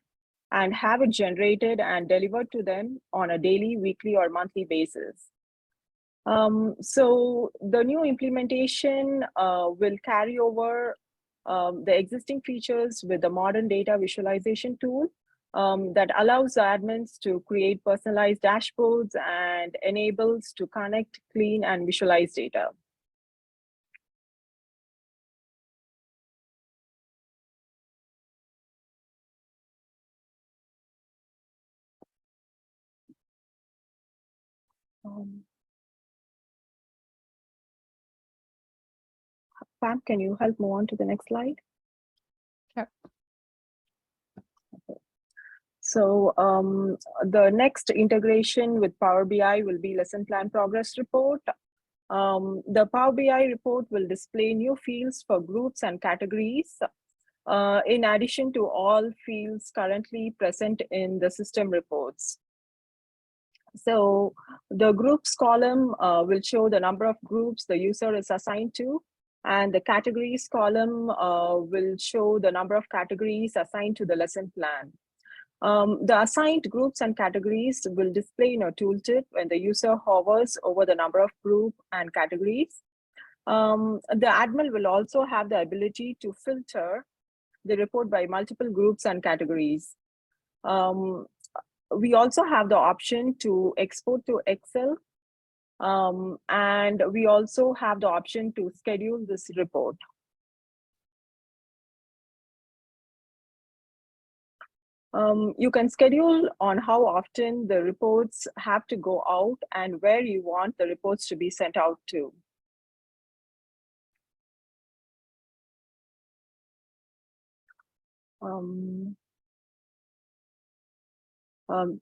[SPEAKER 13] and have it generated and delivered to them on a daily, weekly, or monthly basis. So the new implementation will carry over the existing features with the modern data visualization tool that allows the admins to create personalized dashboards and enables to connect, clean, and visualize data. Pam, can you help move on to the next slide?
[SPEAKER 2] Sure.
[SPEAKER 13] Okay. So the next integration with Power BI will be lesson plan progress report. The Power BI report will display new fields for groups and categories, in addition to all fields currently present in the system reports. So the groups column will show the number of groups the user is assigned to, and the categories column will show the number of categories assigned to the lesson plan. The assigned groups and categories will display in a tooltip when the user hovers over the number of group and categories. The admin will also have the ability to filter the report by multiple groups and categories. We also have the option to export to Excel, and we also have the option to schedule this report. You can schedule on how often the reports have to go out and where you want the reports to be sent out to.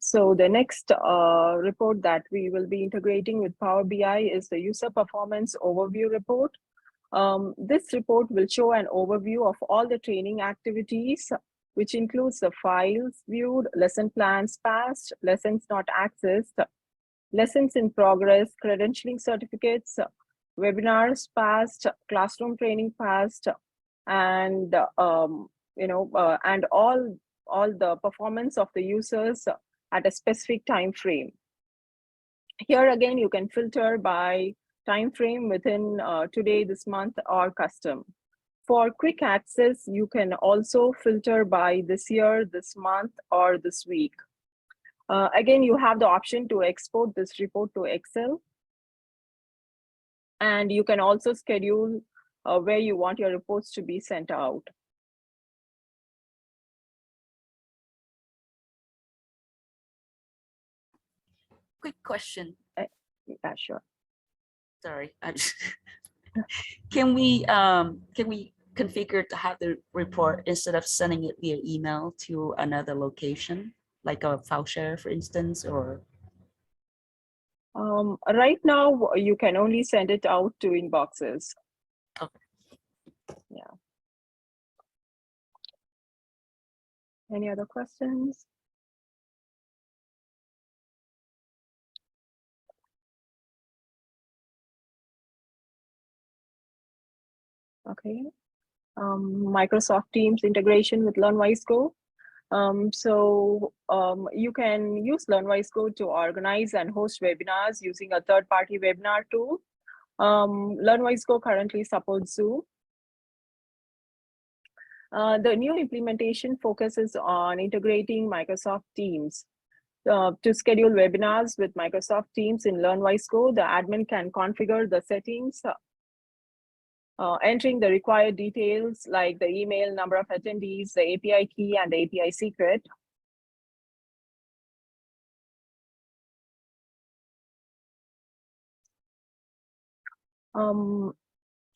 [SPEAKER 13] So the next report that we will be integrating with Power BI is the user performance overview report. This report will show an overview of all the training activities, which includes the files viewed, lesson plans passed, lessons not accessed, lessons in progress, credentialing certificates, webinars passed, classroom training passed, and and all the performance of the users at a specific time frame. Here again, you can filter by time frame within today, this month, or custom. For quick access, you can also filter by this year, this month, or this week. Again, you have the option to export this report to Excel. And you can also schedule where you want your reports to be sent out.
[SPEAKER 14] Quick question.
[SPEAKER 13] Yeah, sure.
[SPEAKER 14] Sorry. Can we configure to have the report instead of sending it via email to another location, like a file share, for instance, or?
[SPEAKER 13] Right now, you can only send it out to inboxes.
[SPEAKER 14] Okay.
[SPEAKER 13] Yeah. Any other questions? Okay. Microsoft Teams integration with LearnWise-Go. You can use LearnWise-Go to organize and host webinars using a third-party webinar tool. LearnWise-Go currently supports Zoom. The new implementation focuses on integrating Microsoft Teams. To schedule webinars with Microsoft Teams in LearnWise-Go, the admin can configure the settings, entering the required details like the email, number of attendees, the API key, and the API secret. The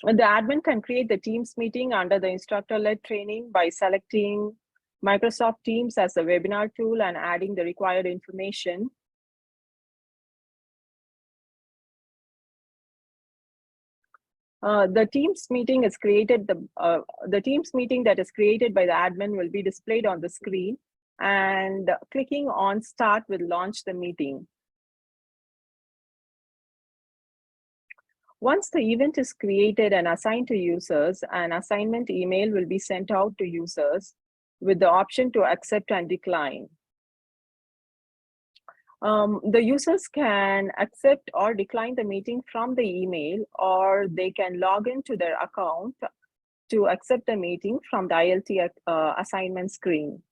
[SPEAKER 13] admin can create the Teams meeting under the instructor-led training by selecting Microsoft Teams as a webinar tool and adding the required information. The Teams meeting is created. The Teams meeting that is created by the admin will be displayed on the screen, and clicking on Start will launch the meeting. Once the event is created and assigned to users, an assignment email will be sent out to users with the option to accept and decline. The users can accept or decline the meeting from the email, or they can log into their account to accept the meeting from the ILT assignment screen.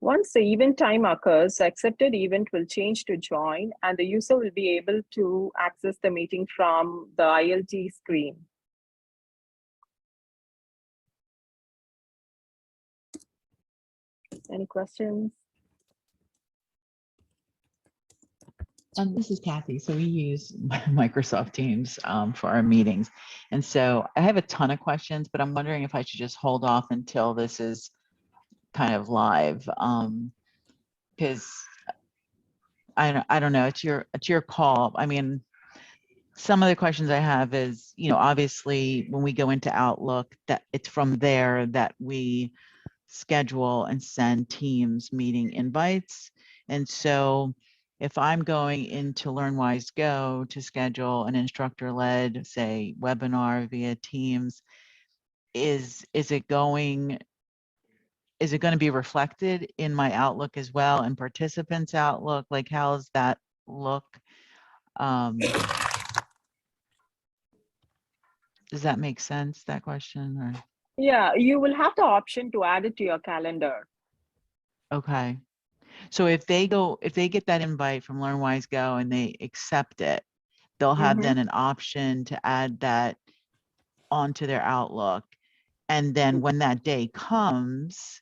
[SPEAKER 13] Once the event time occurs, the accepted event will change to join, and the user will be able to access the meeting from the ILT screen. Any questions?
[SPEAKER 7] This is Kathy. So we use Microsoft Teams for our meetings. And so I have a ton of questions, but I'm wondering if I should just hold off until this is kind of live, because I don't know, it's your call. I mean, some of the questions I have is, obviously when we go into Outlook, that it's from there that we schedule and send Teams meeting invites. And so if I'm going into LearnWise-Go to schedule an instructor-led, say, webinar via Teams, is it going to be reflected in my Outlook as well, and participants' Outlook? Like, how does that look? Does that make sense, that question? Or?
[SPEAKER 13] Yeah, you will have the option to add it to your calendar.
[SPEAKER 7] Okay. So if they get that invite from LearnWise-Go and they accept it, they'll have then an option to add that onto their Outlook. And then when that day comes,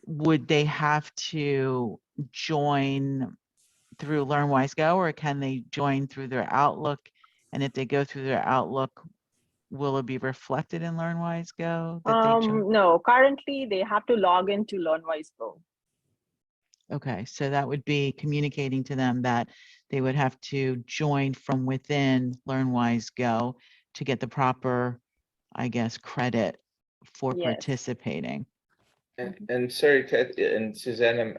[SPEAKER 7] would they have to join through LearnWise-Go, or can they join through their Outlook? And if they go through their Outlook, will it be reflected in LearnWise-Go?
[SPEAKER 13] No, currently they have to log into LearnWise-Go.
[SPEAKER 7] Okay, so that would be communicating to them that they would have to join from within LearnWise-Go to get the proper, I guess, credit for participating.
[SPEAKER 1] And sorry, Kat and Susanna,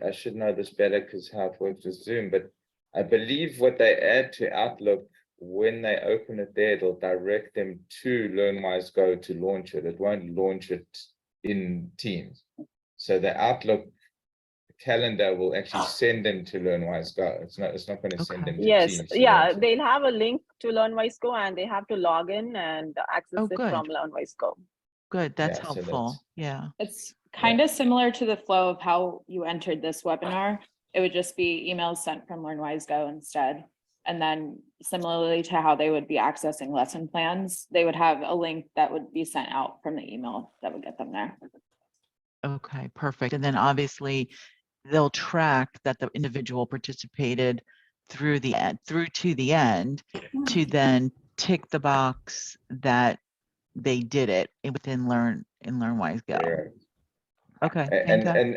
[SPEAKER 1] I should know this better because how it works with Zoom, but I believe what they add to Outlook, when they open it there, it'll direct them to LearnWise-Go to launch it. It won't launch it in Teams. So the Outlook calendar will actually send them to LearnWise-Go. It's not going to send them to Teams.
[SPEAKER 13] Yeah, they'll have a link to LearnWise-Go and they have to log in and access it from LearnWise-Go.
[SPEAKER 7] Good, that's helpful.
[SPEAKER 5] It's kind of similar to the flow of how you entered this webinar. It would just be emails sent from LearnWise-Go instead. And then similarly to how they would be accessing lesson plans, they would have a link that would be sent out from the email that would get them there.
[SPEAKER 7] Okay, perfect. And then obviously they'll track that the individual participated through to the end to then tick the box that they did it within LearnWise-Go.
[SPEAKER 1] Right.
[SPEAKER 7] Okay.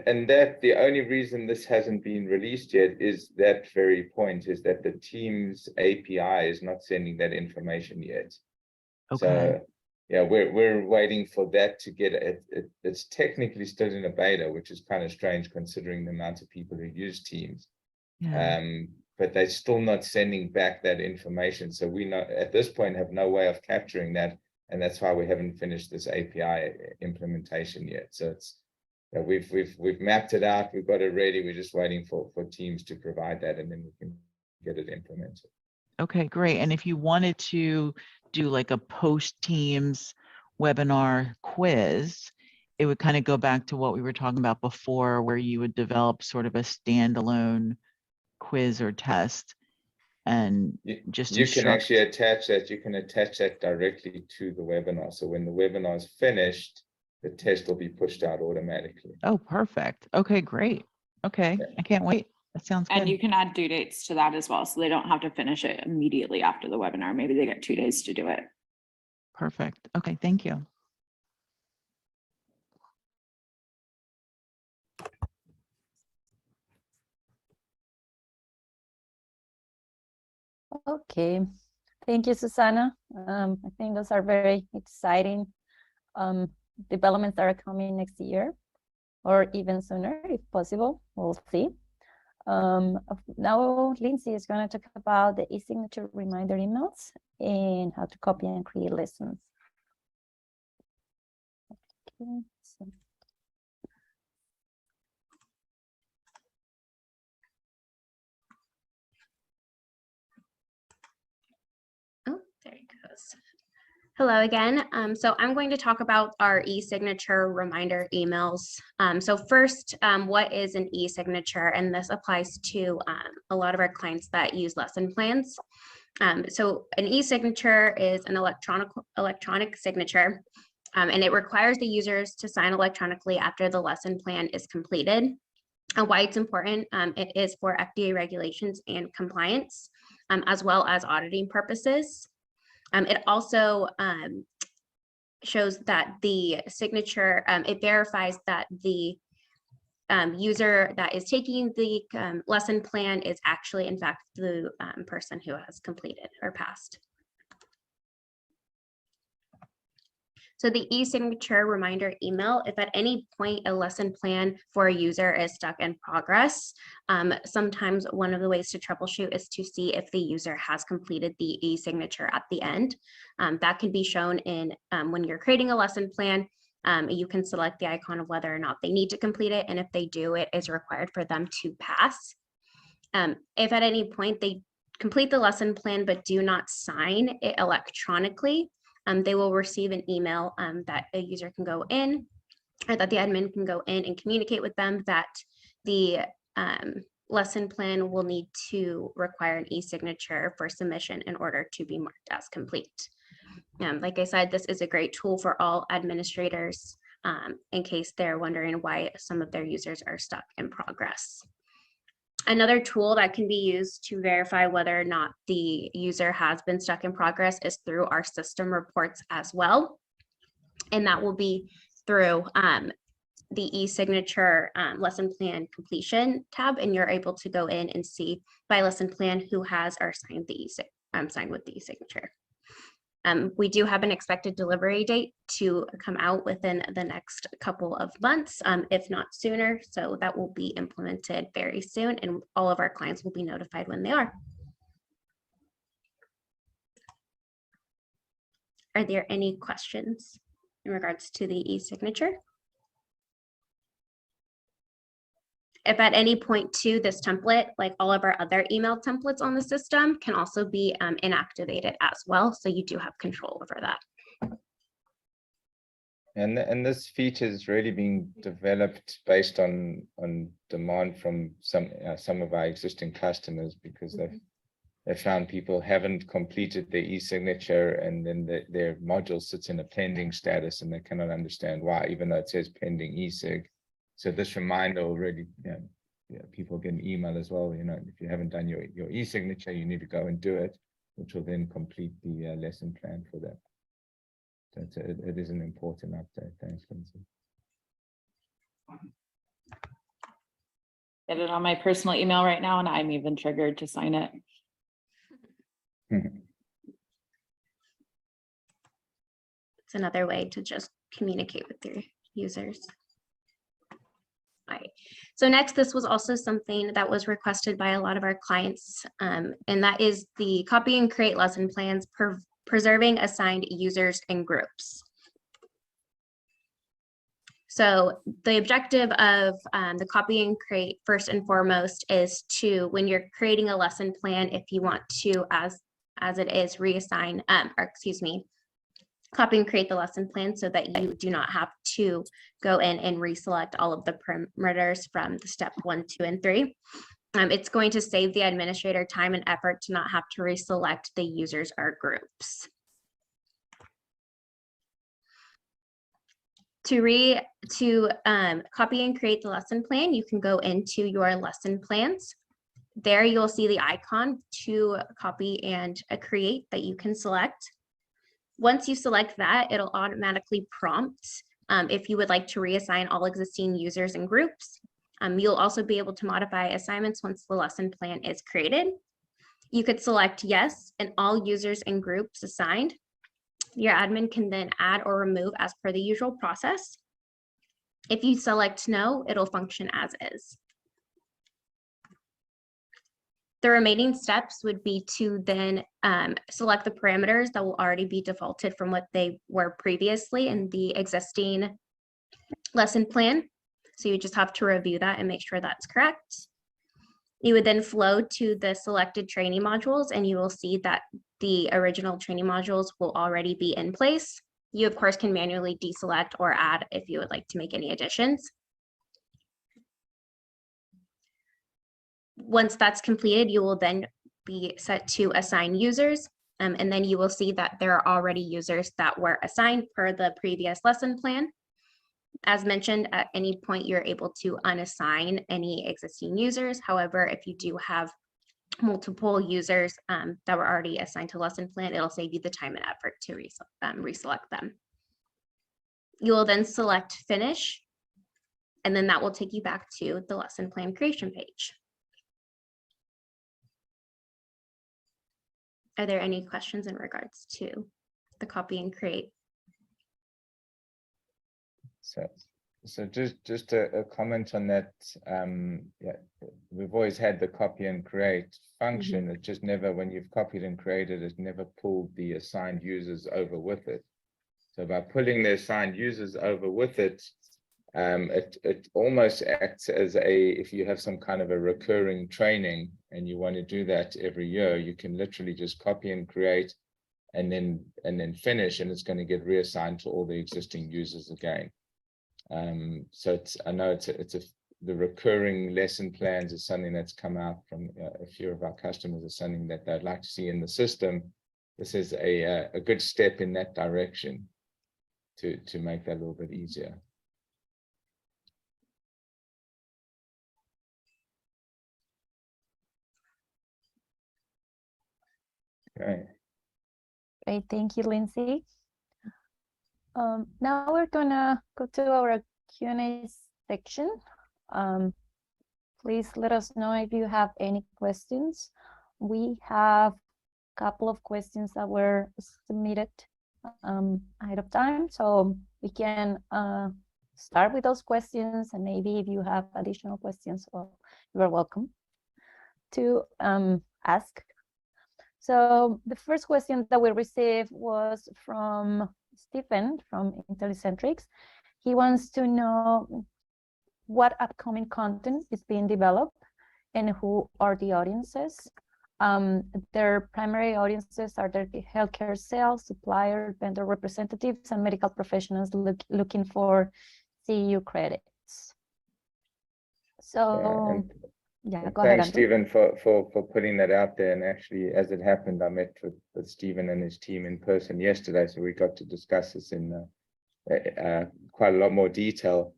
[SPEAKER 1] And that the only reason this hasn't been released yet is that very point, is that the Teams API is not sending that information yet.
[SPEAKER 7] Okay.
[SPEAKER 1] So yeah, we're waiting for that to get it. It's technically still in a beta, which is kind of strange considering the amount of people who use Teams.
[SPEAKER 7] Yeah.
[SPEAKER 1] But they're still not sending back that information. So we know at this point have no way of capturing that. And that's why we haven't finished this API implementation yet. So it's, we've mapped it out, we've got it ready. We're just waiting for Teams to provide that, and then we can get it implemented.
[SPEAKER 7] Okay, great. And if you wanted to do like a post-Teams webinar quiz, it would kind of go back to what we were talking about before, where you would develop sort of a standalone quiz or test. And
[SPEAKER 1] you can actually attach that. You can attach that directly to the webinar. So when the webinar is finished, the test will be pushed out automatically.
[SPEAKER 7] Oh, perfect. Okay, great. Okay, I can't wait. That sounds
[SPEAKER 5] And
[SPEAKER 7] good.
[SPEAKER 5] you can add due dates to that as well, so they don't have to finish it immediately after the webinar. Maybe they get 2 days to do it.
[SPEAKER 7] Perfect. Okay, thank you.
[SPEAKER 2] Okay, thank you, Susanna. I think those are very exciting developments that are coming next year, or even sooner if possible. We'll see. Now Lindsay is going to talk about the e-signature reminder emails and how to copy and create lessons. Okay, so.
[SPEAKER 11] Oh, there it goes. Hello again. So I'm going to talk about our e-signature reminder emails. So first, what is an e-signature? And this applies to a lot of our clients that use lesson plans. So an e-signature is an electronic signature, and it requires the users to sign electronically after the lesson plan is completed. Why it's important, it is for FDA regulations and compliance, as well as auditing purposes. It also shows that the signature, it verifies that the user that is taking the lesson plan is actually, in fact, the person who has completed or passed. So the e-signature reminder email, if at any point a lesson plan for a user is stuck in progress, sometimes one of the ways to troubleshoot is to see if the user has completed the e-signature at the end. That can be shown in when you're creating a lesson plan. You can select the icon of whether or not they need to complete it, and if they do, it is required for them to pass. If at any point they complete the lesson plan but do not sign it electronically, they will receive an email that a user can go in, or that the admin can go in and communicate with them that the lesson plan will need to require an e-signature for submission in order to be marked as complete. Like I said, this is a great tool for all administrators in case they're wondering why some of their users are stuck in progress. Another tool that can be used to verify whether or not the user has been stuck in progress is through our system reports as well. And that will be through the e-signature lesson plan completion tab, and you're able to go in and see by lesson plan who has or signed the signed with the e-signature. We do have an expected delivery date to come out within the next couple of months, if not sooner. So that will be implemented very soon, and all of our clients will be notified when they are. Are there any questions in regards to the e-signature? If at any point too, this template, like all of our other email templates on the system, can also be inactivated as well. So you do have control over that.
[SPEAKER 1] And this feature is really being developed based on demand from some of our existing customers, because they found people haven't completed their e-signature, and then their module sits in a pending status and they cannot understand why, even though it says pending e-sig. So this reminder already, people get an email as well, if you haven't done your e-signature, you need to go and do it, which will then complete the lesson plan for them. So it is an important update. Thanks, Lindsay.
[SPEAKER 5] Get it on my personal email right now, and I'm even triggered to sign it.
[SPEAKER 11] It's another way to just communicate with your users. All right. So next, this was also something that was requested by a lot of our clients, and that is the copy and create lesson plans, preserving assigned users and groups. So the objective of the copy and create, first and foremost, is to, when you're creating a lesson plan, if you want to, as it is, reassign, copy and create the lesson plan so that you do not have to go in and reselect all of the parameters from the step 1, 2, and 3. It's going to save the administrator time and effort to not have to reselect the users or groups. To copy and create the lesson plan, you can go into your lesson plans. There you'll see the icon to copy and create that you can select. Once you select that, it'll automatically prompt if you would like to reassign all existing users and groups. You'll also be able to modify assignments once the lesson plan is created. You could select yes and all users and groups assigned. Your admin can then add or remove as per the usual process. If you select no, it'll function as is. The remaining steps would be to then select the parameters that will already be defaulted from what they were previously in the existing lesson plan. So you just have to review that and make sure that's correct. You would then flow to the selected training modules, and you will see that the original training modules will already be in place. You, of course, can manually deselect or add if you would like to make any additions. Once that's completed, you will then be set to assign users, and then you will see that there are already users that were assigned per the previous lesson plan. As mentioned, at any point, you're able to unassign any existing users. However, if you do have multiple users that were already assigned to lesson plan, it'll save you the time and effort to reselect them. You will then select finish, and then that will take you back to the lesson plan creation page. Are there any questions in regards to the copy and create?
[SPEAKER 1] So just a comment on that. Yeah, we've always had the copy and create function. It just never, when you've copied and created, it never pulled the assigned users over with it. So by pulling the assigned users over with it, it almost acts as if you have some kind of a recurring training and you want to do that every year, you can literally just copy and create and then finish, and it's going to get reassigned to all the existing users again. So I know the recurring lesson plans is something that's come out from a few of our customers, is something that they'd like to see in the system. This is a good step in that direction to make that a little bit easier. Okay.
[SPEAKER 2] Great, thank you, Lindsay. Now we're gonna go to our Q&A section. Please let us know if you have any questions. We have a couple of questions that were submitted ahead of time, so we can start with those questions, and maybe if you have additional questions, well, you are welcome to ask. So the first question that we received was from Stephen from IntelliCentrics. He wants to know what upcoming content is being developed and who are the audiences. Their primary audiences are the healthcare sales, supplier, vendor representatives, and medical professionals looking for CEU credits. So yeah, go ahead.
[SPEAKER 1] Thanks, Stephen, for putting that out there. And actually, as it happened, I met with Stephen and his team in person yesterday, so we got to discuss this in quite a lot more detail.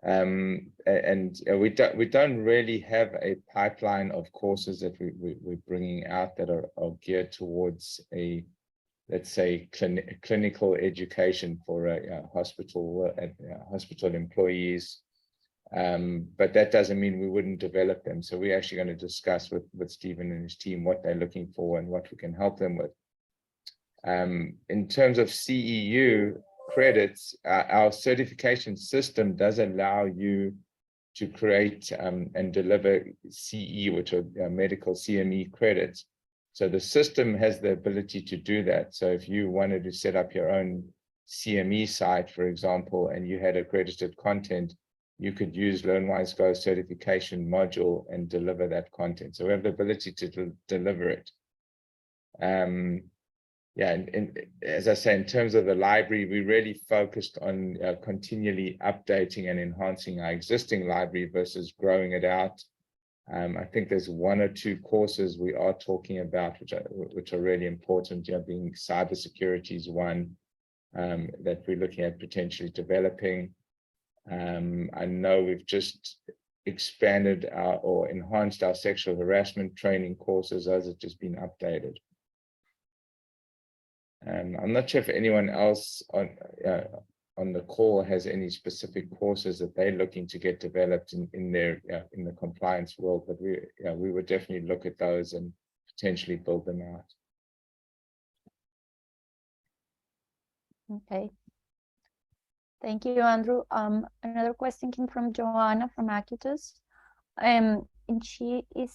[SPEAKER 1] And we don't really have a pipeline of courses that we're bringing out that are geared towards a, let's say, clinical education for hospital employees. But that doesn't mean we wouldn't develop them. So we're actually going to discuss with Stephen and his team what they're looking for and what we can help them with. In terms of CEU credits, our certification system does allow you to create and deliver CE, which are medical CME credits. So the system has the ability to do that. So if you wanted to set up your own CME site, for example, and you had accredited content, you could use Learn-WiseGo certification module and deliver that content. So we have the ability to deliver it. Yeah, and as I say, in terms of the library, we really focused on continually updating and enhancing our existing library versus growing it out. I think there's one or two courses we are talking about which are really important. Being cybersecurity is one. that we're looking at potentially developing. I know we've just expanded or enhanced our sexual harassment training courses as it's just been updated. I'm not sure if anyone else on the call has any specific courses that they're looking to get developed in their in the compliance world, but we would definitely look at those and potentially build them out.
[SPEAKER 2] Okay. Thank you, Andrew. Another question came from Joanna from Acutus. And she is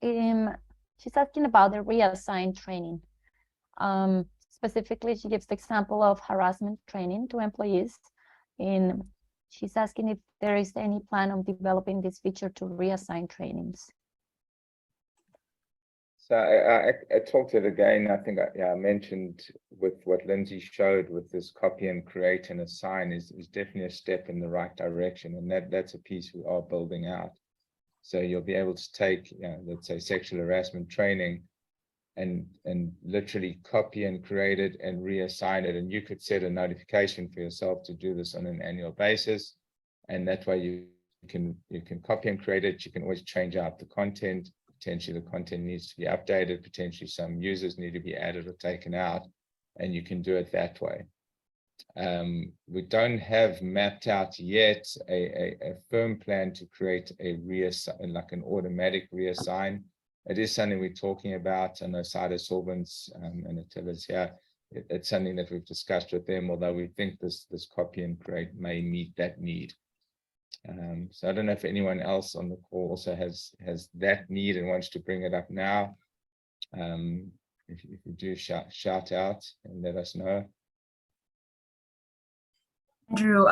[SPEAKER 2] she's asking about the reassigned training. Specifically, she gives the example of harassment training to employees. And she's asking if there is any plan on developing this feature to reassign trainings.
[SPEAKER 1] So I talked it again. I think I mentioned with what Lindsay showed with this copy and create and assign is definitely a step in the right direction, and that's a piece we are building out. So you'll be able to take, let's say, sexual harassment training, and literally copy and create it and reassign it, and you could set a notification for yourself to do this on an annual basis, and that way you can copy and create it. You can always change out the content. Potentially the content needs to be updated, potentially some users need to be added or taken out, and you can do it that way. We don't have mapped out yet a firm plan to create a reassign, like an automatic reassign. It is something we're talking about. I know Cytosorbents and Attila's here. It's something that we've discussed with them, although we think this copy and create may meet that need. So I don't know if anyone else on the call also has that need and wants to bring it up now. If you do shout out and let us know.
[SPEAKER 14] Andrew,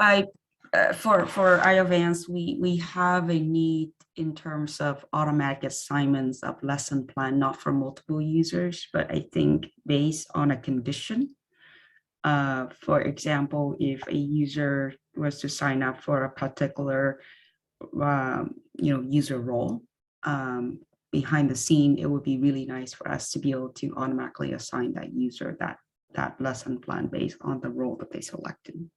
[SPEAKER 14] for Iovance, we have a need in terms of automatic assignments of lesson plan, not for multiple users, but I think based on a condition. For example, if a user was to sign up for a particular user role, behind the scene, it would be really nice for us to be able to automatically assign that user that lesson plan based on the role that they selected.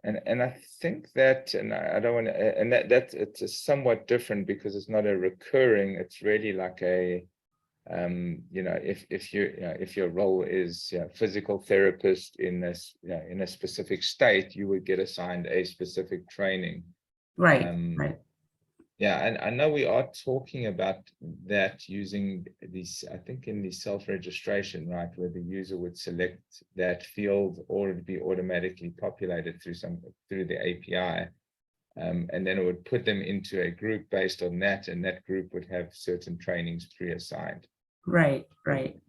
[SPEAKER 1] And I think that, and I don't want to, and that it's somewhat different because it's not a recurring. It's really like a if your role is physical therapist in this in a specific state, you would get assigned a specific training.
[SPEAKER 14] Right. Right.
[SPEAKER 1] Yeah, and I know we are talking about that using these, I think in the self-registration, right, where the user would select that field or it'd be automatically populated through the API. And then it would put them into a group based on that, and that group would have certain trainings pre-assigned.
[SPEAKER 14] Right, right.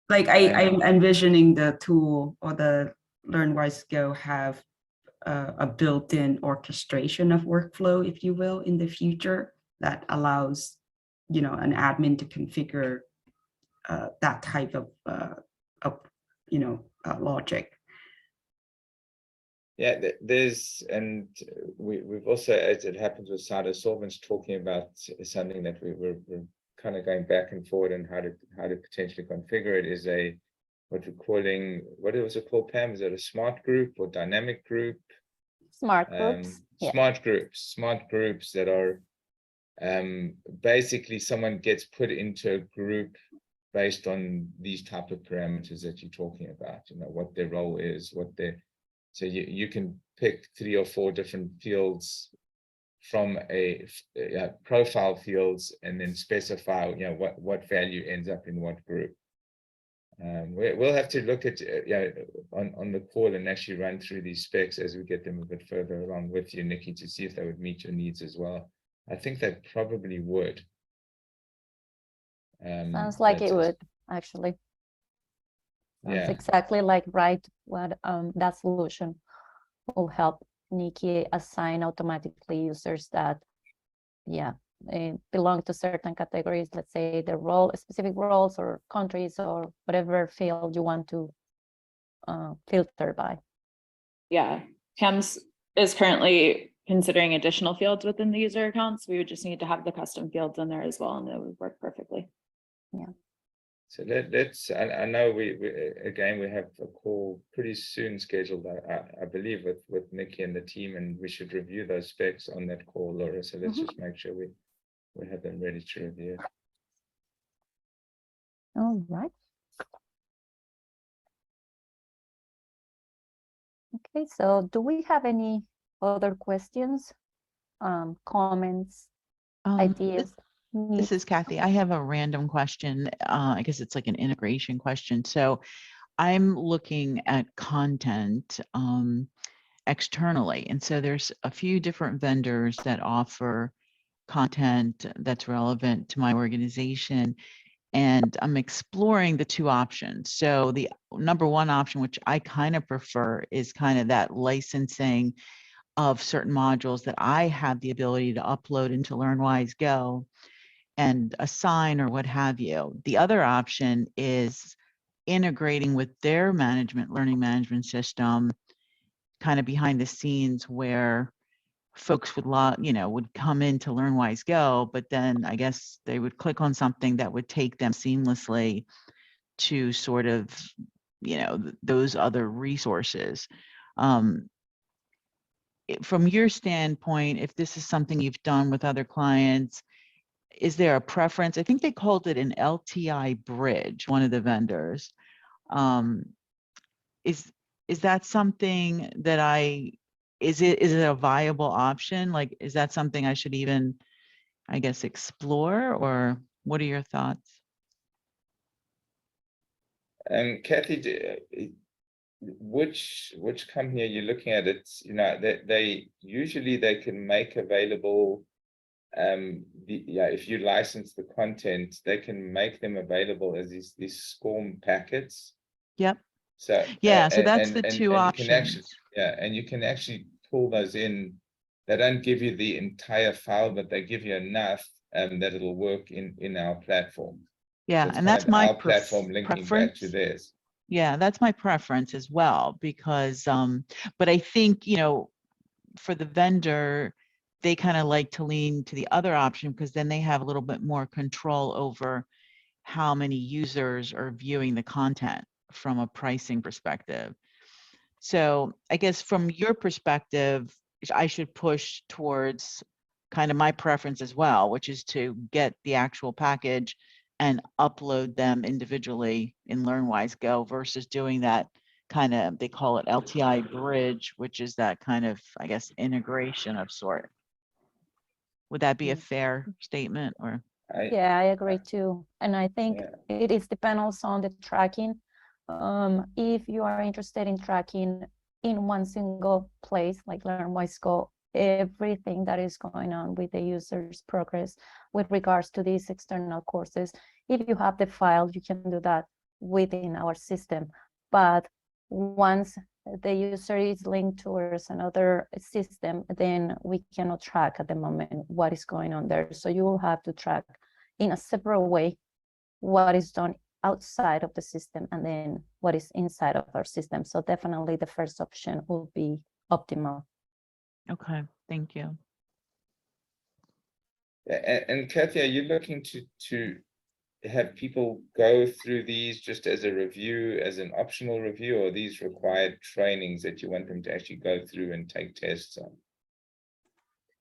[SPEAKER 14] Like I'm envisioning the tool or the Learn-WiseGo have a built-in orchestration of workflow, if you will, in the future that allows, an admin to configure that type of logic.
[SPEAKER 1] Yeah, there's, and we've also, as it happens with Cytosorbents, talking about something that we're kind of going back and forward and how to potentially configure it is what we're calling, what was it called, Pam? Is it a smart group or dynamic group?
[SPEAKER 2] Smart groups.
[SPEAKER 1] Smart groups that are basically someone gets put into a group based on these type of parameters that you're talking about, what their role is, so you can pick 3 or 4 different fields from a profile fields and then specify what value ends up in what group. We'll have to look at on the call and actually run through these specs as we get them a bit further along with you, Nikki, to see if they would meet your needs as well. I think they probably would.
[SPEAKER 2] Sounds like it would, actually. Sounds exactly like what that solution will help Nikki assign automatically users that belong to certain categories, let's say the specific roles or countries or whatever field you want to filter by.
[SPEAKER 5] Yeah, Pam's is currently considering additional fields within the user accounts. We would just need to have the custom fields in there as well, and it would work perfectly.
[SPEAKER 2] Yeah.
[SPEAKER 1] So let's, I know we again, we have a call pretty soon scheduled, I believe, with Nikki and the team, and we should review those specs on that call, Laura. So let's just make sure we have them ready to review.
[SPEAKER 2] All right. Okay, so do we have other questions, comments, ideas?
[SPEAKER 7] This is Kathy. I have a random question. I guess it's like an integration question. So I'm looking at content externally. And so there's a few different vendors that offer content that's relevant to my organization. And I'm exploring the two options. So the number one option, which I kind of prefer, is kind of that licensing of certain modules that I have the ability to upload into LearnWise-Go and assign or what have you. The other option is integrating with their learning management system, kind of behind the scenes, where folks would come into LearnWise-Go, but then I guess they would click on something that would take them seamlessly to sort of, those other resources. From your standpoint, if this is something you've done with other clients, is there a preference? I think they called it an LTI bridge, one of the vendors. Is that something that is it a viable option? Like, is that something I should even, I guess, explore, or what are your thoughts?
[SPEAKER 1] And Kathy, which company are you looking at? It's, they usually can make available, if you license the content, they can make them available as these SCORM packets.
[SPEAKER 7] Yep.
[SPEAKER 1] So
[SPEAKER 7] yeah, so that's the two options.
[SPEAKER 1] You can actually pull those in. They don't give you the entire file, but they give you enough that it'll work in our platform.
[SPEAKER 7] Yeah,
[SPEAKER 1] so
[SPEAKER 7] and that's my
[SPEAKER 1] platform linking back to theirs.
[SPEAKER 7] Yeah, that's my preference as well, because but I think, for the vendor, they kind of like to lean to the other option, because then they have a little bit more control over how many users are viewing the content from a pricing perspective. So I guess from your perspective, I should push towards kind of my preference as well, which is to get the actual package and upload them individually in LearnWise-Go versus doing that kind of, they call it LTI bridge, which is that kind of, I guess, integration of sort. Would that be a fair statement? Or
[SPEAKER 2] Yeah, I agree too. And I think it is depends also on the tracking. If you are interested in tracking in one single place, like LearnWise-Go, everything that is going on with the user's progress with regards to these external courses, if you have the file, you can do that within our system. But once the user is linked towards another system, then we cannot track at the moment what is going on there. So you will have to track in a separate way what is done outside of the system and then what is inside of our system. So definitely the first option will be optimal.
[SPEAKER 7] Okay, thank you.
[SPEAKER 1] And Kathy, are you looking to have people go through these just as a review, as an optional review, or these required trainings that you want them to actually go through and take tests on?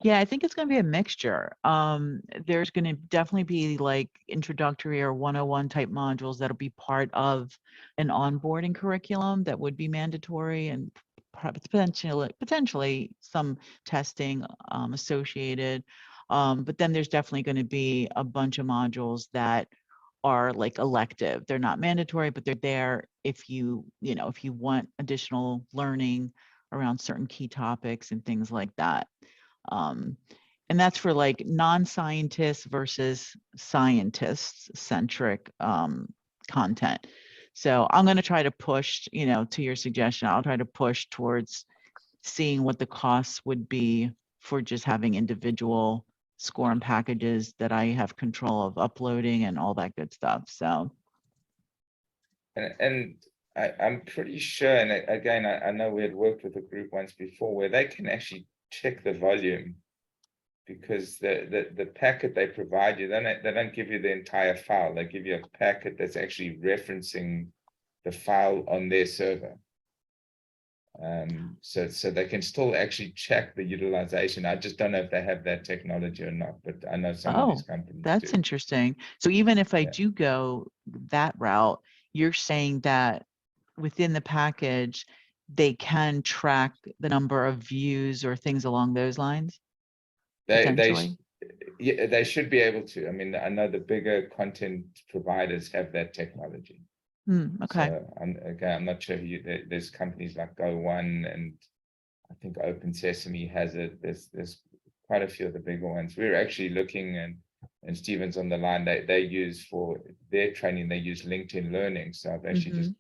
[SPEAKER 7] Yeah, I think it's going to be a mixture. There's going to definitely be like introductory or 101 type modules that'll be part of an onboarding curriculum that would be mandatory, and potentially some testing associated. But then there's definitely going to be a bunch of modules that are like elective. They're not mandatory, but they're there if you want additional learning around certain key topics and things like that. And that's for like non-scientists versus scientists centric content. So I'm going to try to push, to your suggestion, I'll try to push towards seeing what the costs would be for just having individual SCORM packages that I have control of uploading and all that good stuff. So.
[SPEAKER 1] And I'm pretty sure, and again, I know we had worked with a group once before where they can actually check the volume because the packet they provide you, they don't give you the entire file. They give you a packet that's actually referencing the file on their server. So they can still actually check the utilization. I just don't know if they have that technology or not, but I know some of these companies
[SPEAKER 7] that's
[SPEAKER 1] do.
[SPEAKER 7] interesting. So even if I
[SPEAKER 1] Yeah.
[SPEAKER 7] do go that route, you're saying that within the package, they can track the number of views or things along those lines?
[SPEAKER 1] Yeah, they should be able to. I mean, I know the bigger content providers have that technology.
[SPEAKER 7] Okay.
[SPEAKER 1] So I'm not sure there's companies like Go1 and I think Open Sesame has it. There's quite a few of the bigger ones. We're actually looking, and Steven's on the line, they use for their training, they use LinkedIn Learning. So I've actually just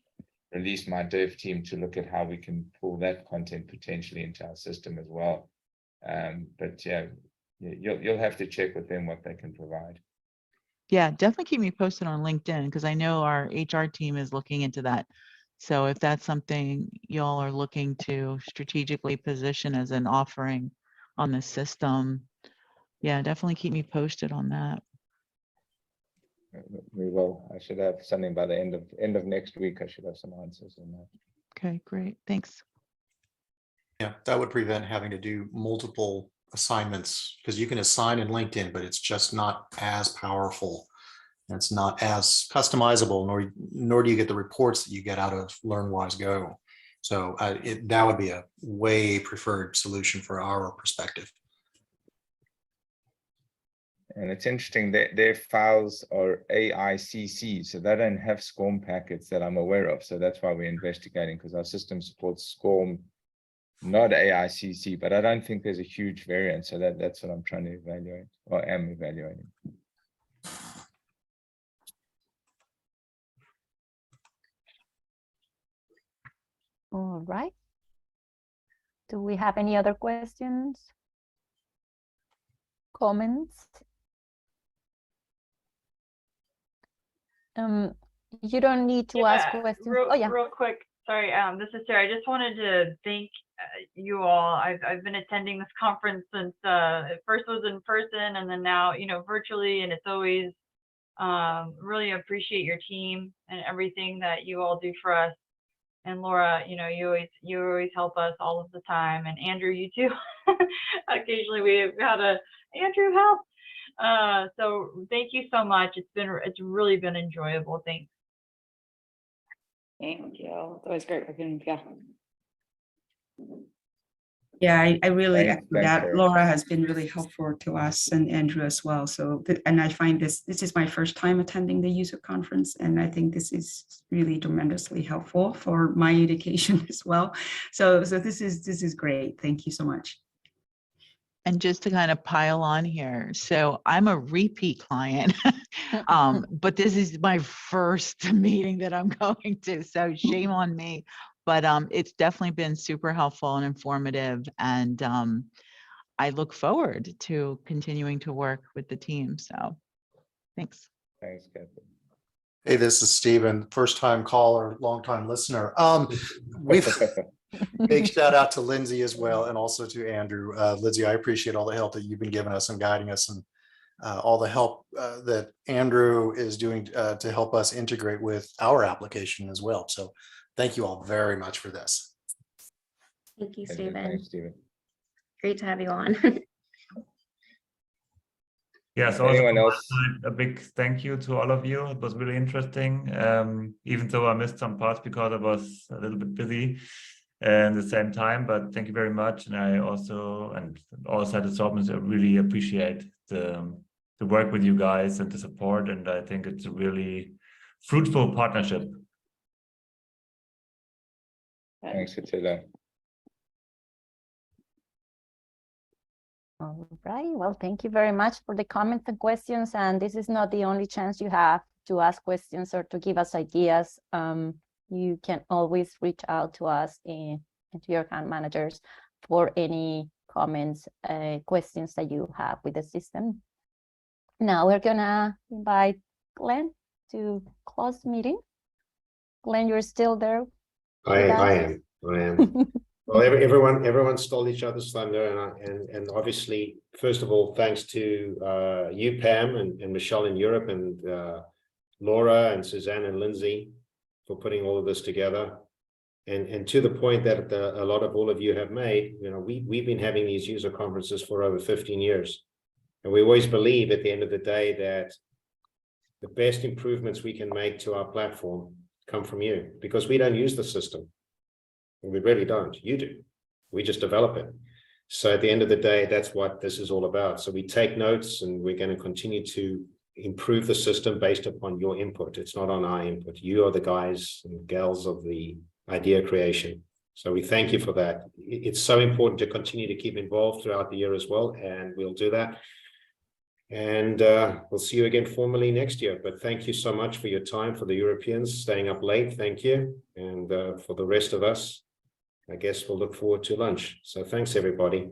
[SPEAKER 1] released my dev team to look at how we can pull that content potentially into our system as well. But yeah, you'll have to check with them what they can provide.
[SPEAKER 7] Yeah, definitely keep me posted on LinkedIn because I know our HR team is looking into that. So if that's something y'all are looking to strategically position as an offering on the system, yeah, definitely keep me posted on that.
[SPEAKER 1] We will. I should have something by the end of next week. I should have some answers on that.
[SPEAKER 7] Okay, great. Thanks.
[SPEAKER 15] Yeah, that would prevent having to do multiple assignments because you can assign in LinkedIn, but it's just not as powerful. It's not as customizable, nor do you get the reports that you get out of LearnWise-Go. So that would be a way preferred solution for our perspective.
[SPEAKER 1] And it's interesting that their files are AICC, so they don't have SCORM packets that I'm aware of. So that's why we're investigating, because our system supports SCORM, not AICC, but I don't think there's a huge variance. So that's what I'm trying to evaluate, or am evaluating.
[SPEAKER 2] All right. Do we have any other questions? Comments? You don't need to ask questions.
[SPEAKER 6] Real quick. Sorry, this is Sarah. I just wanted to thank you all. I've been attending this conference since it first was in person and then now, virtually, and it's always really appreciate your team and everything that you all do for us. And Laura, you always help us all of the time, and Andrew, you too. Occasionally we've had Andrew help. So thank you so much. It's really been enjoyable. Thanks.
[SPEAKER 5] Thank you. It's always great working. Yeah.
[SPEAKER 14] Yeah, I really echo
[SPEAKER 1] Thanks,
[SPEAKER 14] that.
[SPEAKER 1] Sarah.
[SPEAKER 14] Laura has been really helpful to us and Andrew as well. So, and I find this is my first time attending the user conference, and I think this is really tremendously helpful for my education as well. So this is great. Thank you so much.
[SPEAKER 7] And just to kind of pile on here, so I'm a repeat client, but this is my first meeting that I'm going to, so shame on me. But it's definitely been super helpful and informative, and I look forward to continuing to work with the team. So thanks.
[SPEAKER 1] Thanks, Kathy.
[SPEAKER 15] Hey, this is Steven, first time caller, long time listener. Big shout out to Lindsay as well, and also to Andrew. Lindsay, I appreciate all the help that you've been giving us and guiding us, and all the help that Andrew is doing to help us integrate with our application as well. So thank you all very much for this.
[SPEAKER 11] Thank you,
[SPEAKER 1] Thanks,
[SPEAKER 11] Steven.
[SPEAKER 1] Steven.
[SPEAKER 11] Great to have you on.
[SPEAKER 8] Yes, also
[SPEAKER 1] Anyone
[SPEAKER 8] from my
[SPEAKER 1] else?
[SPEAKER 8] side, a big thank you to all of you. It was really interesting, even though I missed some parts because I was a little bit busy at the same time, but thank you very much. And I also, and all Cytosorbents, I really appreciate the work with you guys and the support, and I think it's a really fruitful partnership.
[SPEAKER 1] Thanks, Attila.
[SPEAKER 2] All right. Well, thank you very much for the comments and questions. And this is not the only chance you have to ask questions or to give us ideas. You can always reach out to us and to your account managers for any comments, questions that you have with the system. Now we're gonna invite Glenn to close the meeting. Glenn, you're still there?
[SPEAKER 3] I am. Well, everyone stole each other's thunder, and obviously, first of all, thanks to you, Pam, and Michele in Europe, and Laura and Suzanne and Lindsay for putting all of this together. And to the point that a lot of all of you have made, you know, we've been having these user conferences for over 15 years. And we always believe at the end of the day that the best improvements we can make to our platform come from you, because we don't use the system. We really don't. You do. We just develop it. So at the end of the day, that's what this is all about. So we take notes, and we're going to continue to improve the system based upon your input. It's not on our input. You are the guys and gals of the idea creation. So we thank you for that. It's so important to continue to keep involved throughout the year as well, and we'll do that. And we'll see you again formally next year. But thank you so much for your time, for the Europeans staying up late. Thank you. And for the rest of us, I guess we'll look forward to lunch. So thanks, everybody.